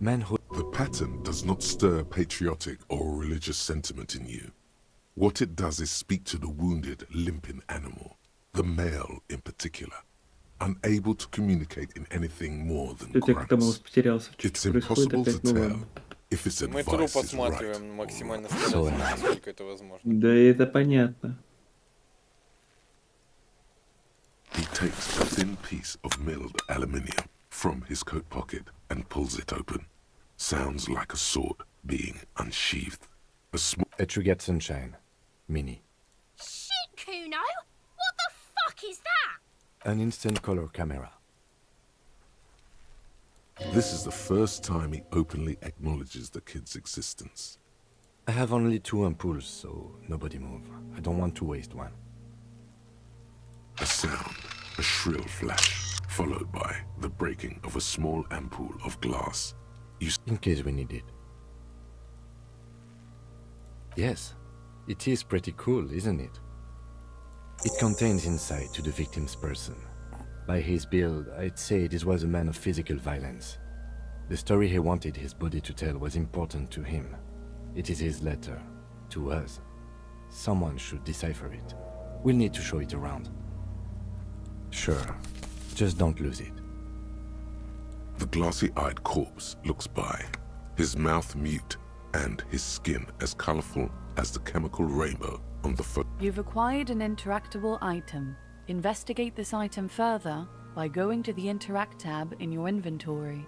Manhood. The pattern does not stir patriotic or religious sentiment in you. What it does is speak to the wounded, limping animal, the male in particular, unable to communicate in anything more than grunts. It's impossible to tell if its Мы труп advice is right. осматриваем максимально старательно, насколько это возможно. Да, это понятно. He takes a thin piece of milled aluminium from his coat pocket and pulls it open. Sounds like a sword being unsheathed. A small... Etrugat Sunshine. Mini. Shit, Kuno! What the fuck is that? An instant color camera. This is the first time he openly acknowledges the kid's existence. I have only 2 ampoules, so nobody move. I don't want to waste one. A sound, a shrill flash, followed by the breaking of a small ampoule of glass. In case we need it. Yes, it is pretty cool, isn't it? It contains insight to the victim's person. By his build, I'd say this was a man of physical violence. The story he wanted his body to tell was important to him. It is his letter, to us. Someone should decipher it. We'll need to show it around. Sure, just don't lose it. The glassy-eyed corpse looks by, his mouth mute and his skin as colorful as the chemical rainbow on the foot. You've acquired an interactable item. Investigate this item further by going to the Interact tab in your inventory.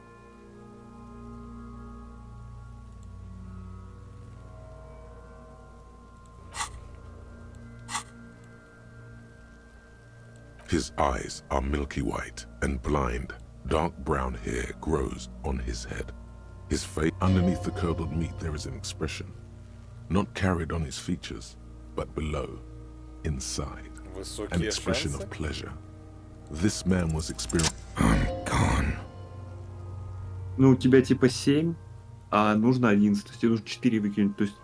His eyes are milky white and blind. Dark brown hair grows on his head. His face, underneath the curdled meat, there is an expression. Not carried on his features, but below, inside. An expression of pleasure. This man was experiencing. I'm gone. Ну, у тебя типа 7, а нужно 11. То есть тебе нужно 4 выкинуть. То есть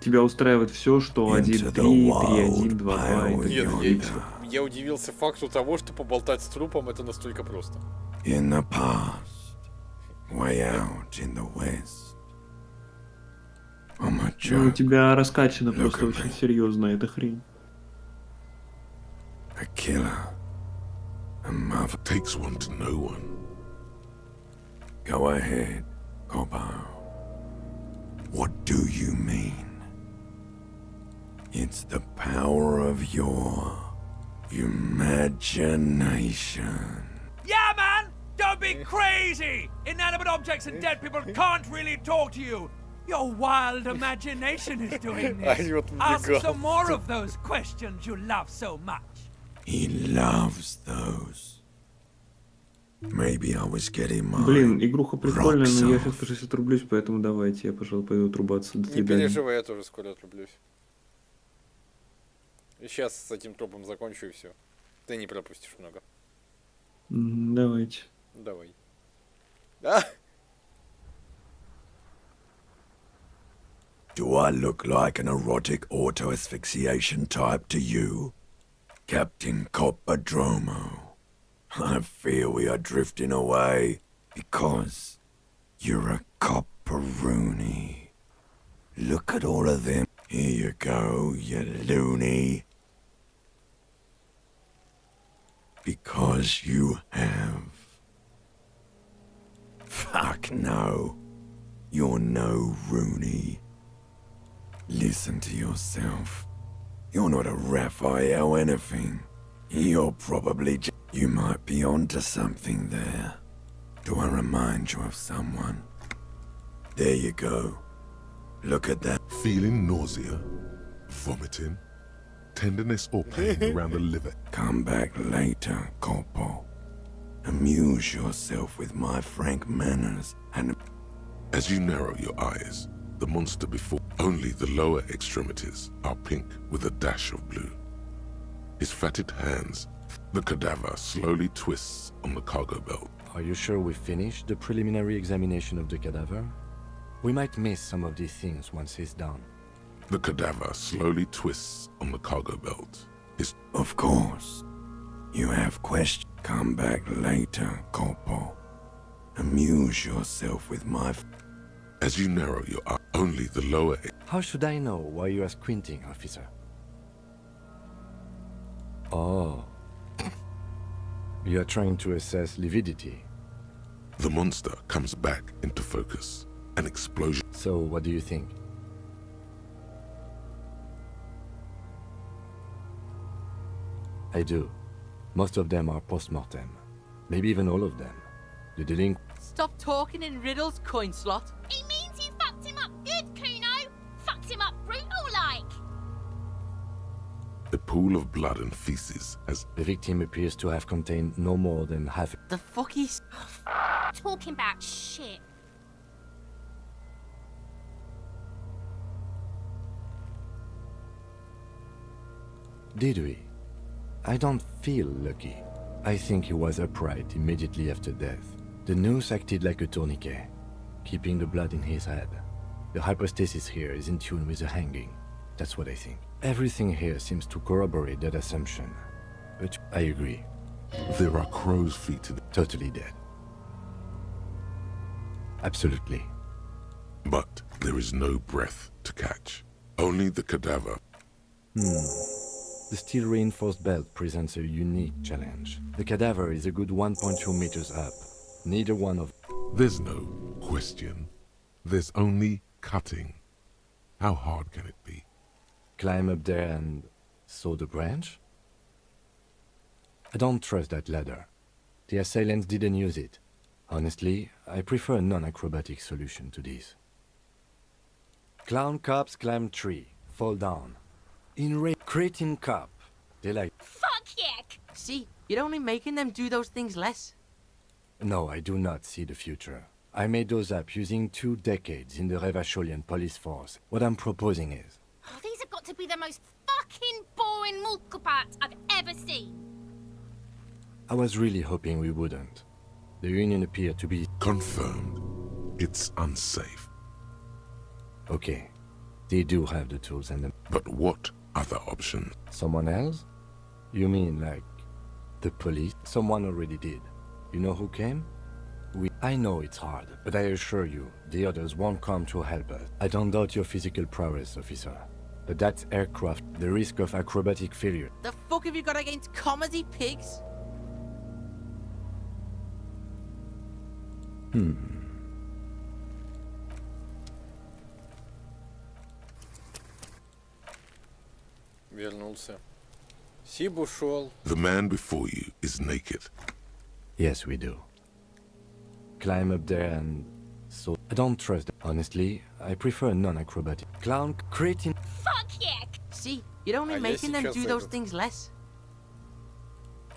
тебя устраивает все, что 1, 3, 3, 1, 2, 2 и так далее. Я удивился факту того, что поболтать с трупом это настолько просто. In the past, way out in the west. Ну, у тебя раскачана просто очень серьезно эта хрень. A killer. A mother. Takes one to know one. Go ahead, Kobo. What do you mean? It's the power of your imagination. Yeah, man! Don't be crazy! Inanimate objects and dead people can't really talk to you. Your wild imagination is doing this. Ask some more of those questions you love so much. He loves those. Maybe I was getting my Блин, игруха прикольная, но я rocks сейчас по 60 рублюсь, поэтому давайте, я, пожалуй, пойду отрубаться. До Не свидания. переживай, я тоже скоро отрублюсь. И сейчас с этим тропом закончу и все. Ты не пропустишь много. Давайте. Давай. Да? Do I look like an erotic auto-asphyxiation type to you? Captain Coppadromo? I fear we are drifting away because you're a copperoony. Look at all of them. Here you go, you loony. Because you have. Fuck no. You're no Rooney. Listen to yourself. You're not a Raphael anything. You're probably you might be onto something there. Do I remind you of someone? There you go. Look at that. Feeling nausea, vomiting, tenderness or pain around the liver. Come back later, Corpo. Amuse yourself with my frank manners and... As you narrow your eyes, the monster before only the lower extremities are pink with a dash of blue. His fatted hands, the cadaver slowly twists on the cargo belt. Are you sure we finished the preliminary examination of the cadaver? We might miss some of these things once he's done. The cadaver slowly twists on the cargo belt. Of course. You have questions. Come back later, Corpo. Amuse yourself with my... As you narrow your eye, only the lower... How should I know why you are squinting, officer? Oh. You are trying to assess lividity. The monster comes back into focus. An explosion. So, what do you think? I do. Most of them are post-mortem. Maybe even all of them. The delinquent... Stop talking in riddles, coin slot. He means you fucked him up good, Kuno. Fucked him up brutal-like. A pool of blood and feces as... The victim appears to have contained no more than half... The fuck is... Talking about shit. Did we? I don't feel lucky. I think he was upright immediately after death. The noose acted like a tourniquet, keeping the blood in his head. The hypostasis here is in tune with the hanging. That's what I think. Everything here seems to corroborate that assumption. But I agree. There are crow's feet in... Totally dead. Absolutely. But there is no breath to catch. Only the cadaver. The steel-reinforced belt presents a unique challenge. The cadaver is a good 1.2 meters up. Neither one of... There's no question. There's only cutting. How hard can it be? Climb up there and saw the branch? I don't trust that ladder. The assailants didn't use it. Honestly, I prefer a non-acrobatic solution to this. Clown cops climb tree, fall down. In cretin cop, they like... Fuck yeah! See, you're only making them do those things less. No, I do not see the future. I made those up using 2 decades in the Revacholian police force. What I'm proposing is... Oh, these have got to be the most fucking boring multiple parts I've ever seen. I was really hoping we wouldn't. The Union appeared to be... Confirmed. It's unsafe. Okay. They do have the tools and the... But what other options? Someone else? You mean like... the police? Someone already did. You know who came? I know it's hard, but I assure you, the others won't come to help us. I don't doubt your physical prowess, officer. But that's aircraft, the risk of acrobatic failure. The fuck have you got against comedy pigs? Вернулся. Сиб ушел. The man before you is naked. Yes, we do. Climb up there and... So... I don't trust them. Honestly, I prefer non-acrobatic. Clown cretin... Fuck yeah! See, you're only making them do those things less.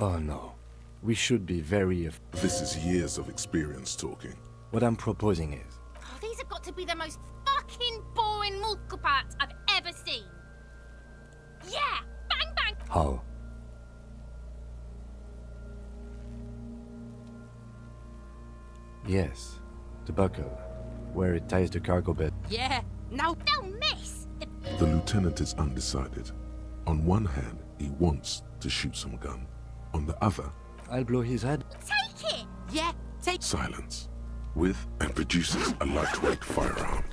Oh no. We should be very... This is years of experience talking. What I'm proposing is... Oh, these have got to be the most fucking boring multiple parts I've ever seen. Yeah! Bang bang! How? Yes. The buckle. Where it ties the cargo bed. Yeah, now don't miss! The lieutenant is undecided. On one hand, he wants to shoot some gun. On the other, I'll blow his head. Take it! Yeah, take... Silence. With and produces a lightweight firearm.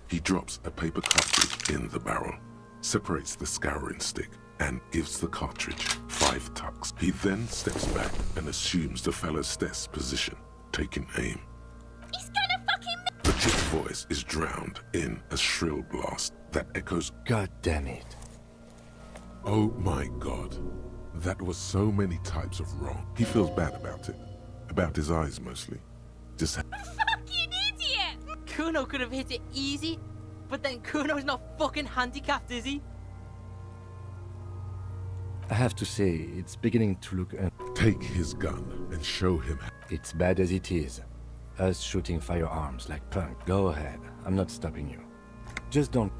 He drops a paper cartridge in the barrel, separates the scouring stick, and gives the cartridge 5 tucks. He then steps back and assumes the fellow's desk position, taking aim. He's gonna fucking... The chick's voice is drowned in a shrill blast that echoes. God damn it. Oh my god. That was so many types of wrong. He feels bad about it. About his eyes mostly. Just... Fucking idiot! Kuno could have hit it easy, but then Kuno's not fucking handicapped, is he? I have to say, it's beginning to look... Take his gun and show him. It's bad as it is. Us shooting firearms like punk. Go ahead. I'm not stopping you. Just don't...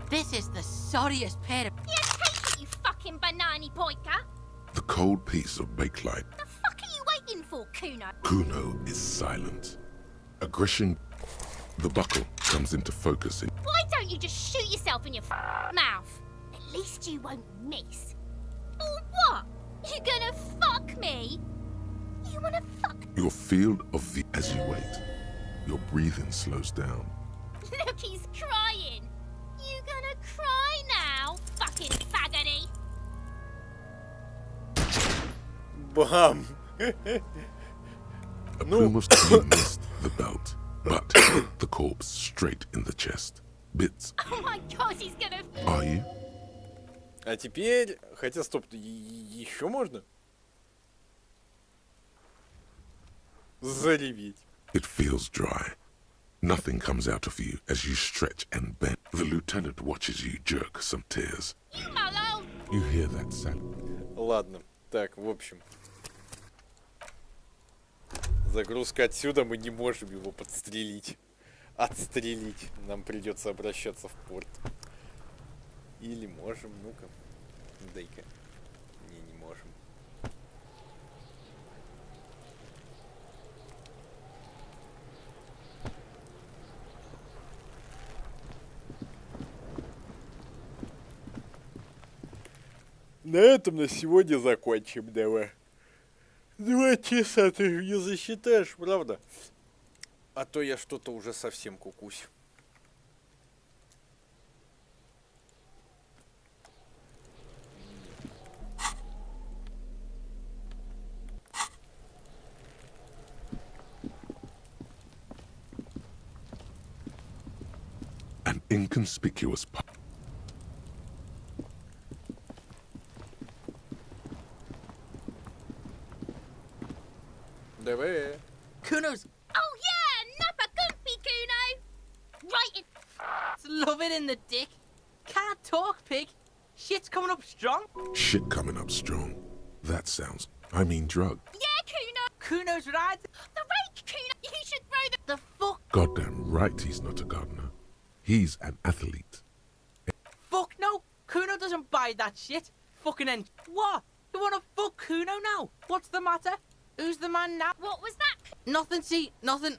This is the sorriest pair of... Yeah, take it, you fucking banana pointer! The cold piece of bakelite. The fuck are you waiting for, Kuno? Kuno is silent. Aggression. The buckle comes into focus. Why don't you just shoot yourself in your mouth? At least you won't miss. Or what? You gonna fuck me? You wanna fuck? Your field of view as you wait. Your breathing slows down. Look, he's crying. You gonna cry now, fucking faggoty? Bam! A plume of steam missed the belt, but hit the corpse straight in the chest. Bits. Oh my god, he's gonna... Are you? А теперь... Хотя, стоп, еще можно? Зареветь. It feels dry. Nothing comes out of you as you stretch and bend. The lieutenant watches you jerk some tears. You hear that sound? Ладно. Так, в общем. Загрузка отсюда, мы не можем его подстрелить. Отстрелить. Нам придется обращаться в порт. Или можем, ну-ка. Дай-ка. Не можем. На этом на сегодня закончим, давай. 2 часа ты же не засчитаешь, правда? А то я что-то уже совсем кукусь. An inconspicuous part. Давай. Kuno's... Oh yeah, nappa gumpy, Kuno! Right in... Love it in the dick. Can't talk, pig. Shit's coming up strong. Shit coming up strong. That sounds... I mean drug. Yeah, Kuno! Kuno's right. The rake, Kuno! You should throw the fuck... Goddamn right he's not a gardener. He's an athlete. Fuck no. Kuno doesn't buy that shit. Fucking end. What? You wanna fuck Kuno now? What's the matter? Who's the man now? What was that? Nothing, see, nothing.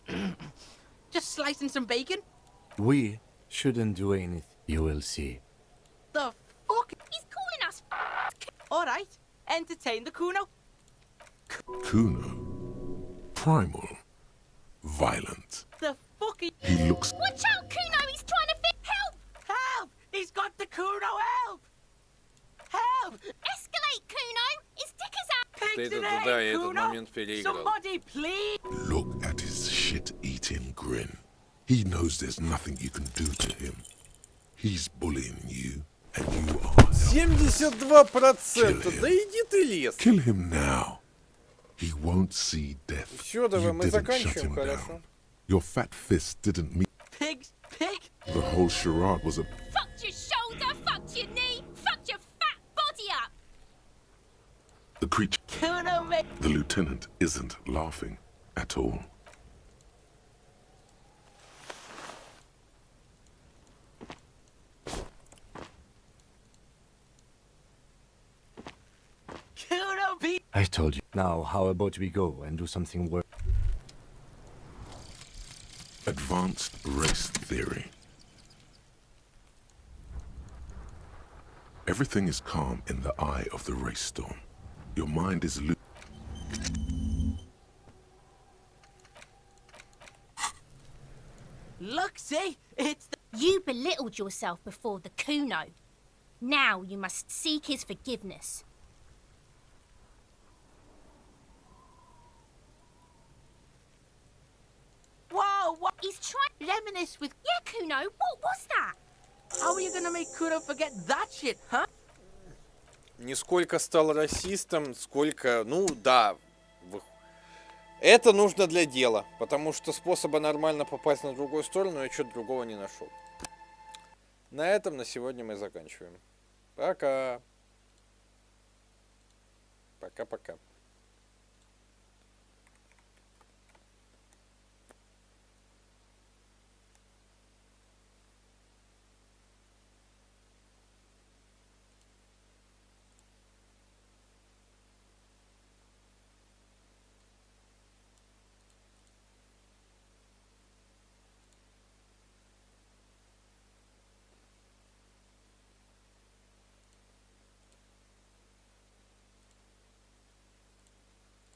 Just slicing some bacon. We shouldn't do anything. You will see. The fuck? He's calling us Alright, entertain the Kuno. Kuno. Primal. Violent. The fuck? He looks... Watch out, Kuno! He's trying to fit... Help! Help! He's got the Kuno, help! Help! Escalate, Kuno! His dick is out! Pigs in Да, the этот Kuno! момент переиграл. Somebody, please! Look at his shit-eating grin. He knows there's nothing you can do to him. He's bullying you, and you are... 72%! Да иди ты лес! Kill him now. He won't see death. Все, давай, You мы didn't shut заканчиваем, him хорошо. down. Your fat fist didn't mean... Pigs, pig! The whole charade was a... Fucked your shoulder, fucked your knee, fucked your fat body up! The creature... Kill The lieutenant isn't laughing at all. I told you. Now, how about we go and do something worth? Advanced race theory. Everything is calm in the eye of the race storm. Your mind is Look, see? It's the... You belittled yourself before the Kuno. Now you must seek his forgiveness. Whoa, what? He's trying... Reminisce with... Yeah, Kuno, what was that? How are you gonna make Kuno forget that shit, huh? Не сколько стал расистом, сколько... Ну, да. Это нужно для дела, потому что способа нормально попасть на другую сторону я что-то другого не нашел. На этом на сегодня мы заканчиваем. Пока. Пока-пока.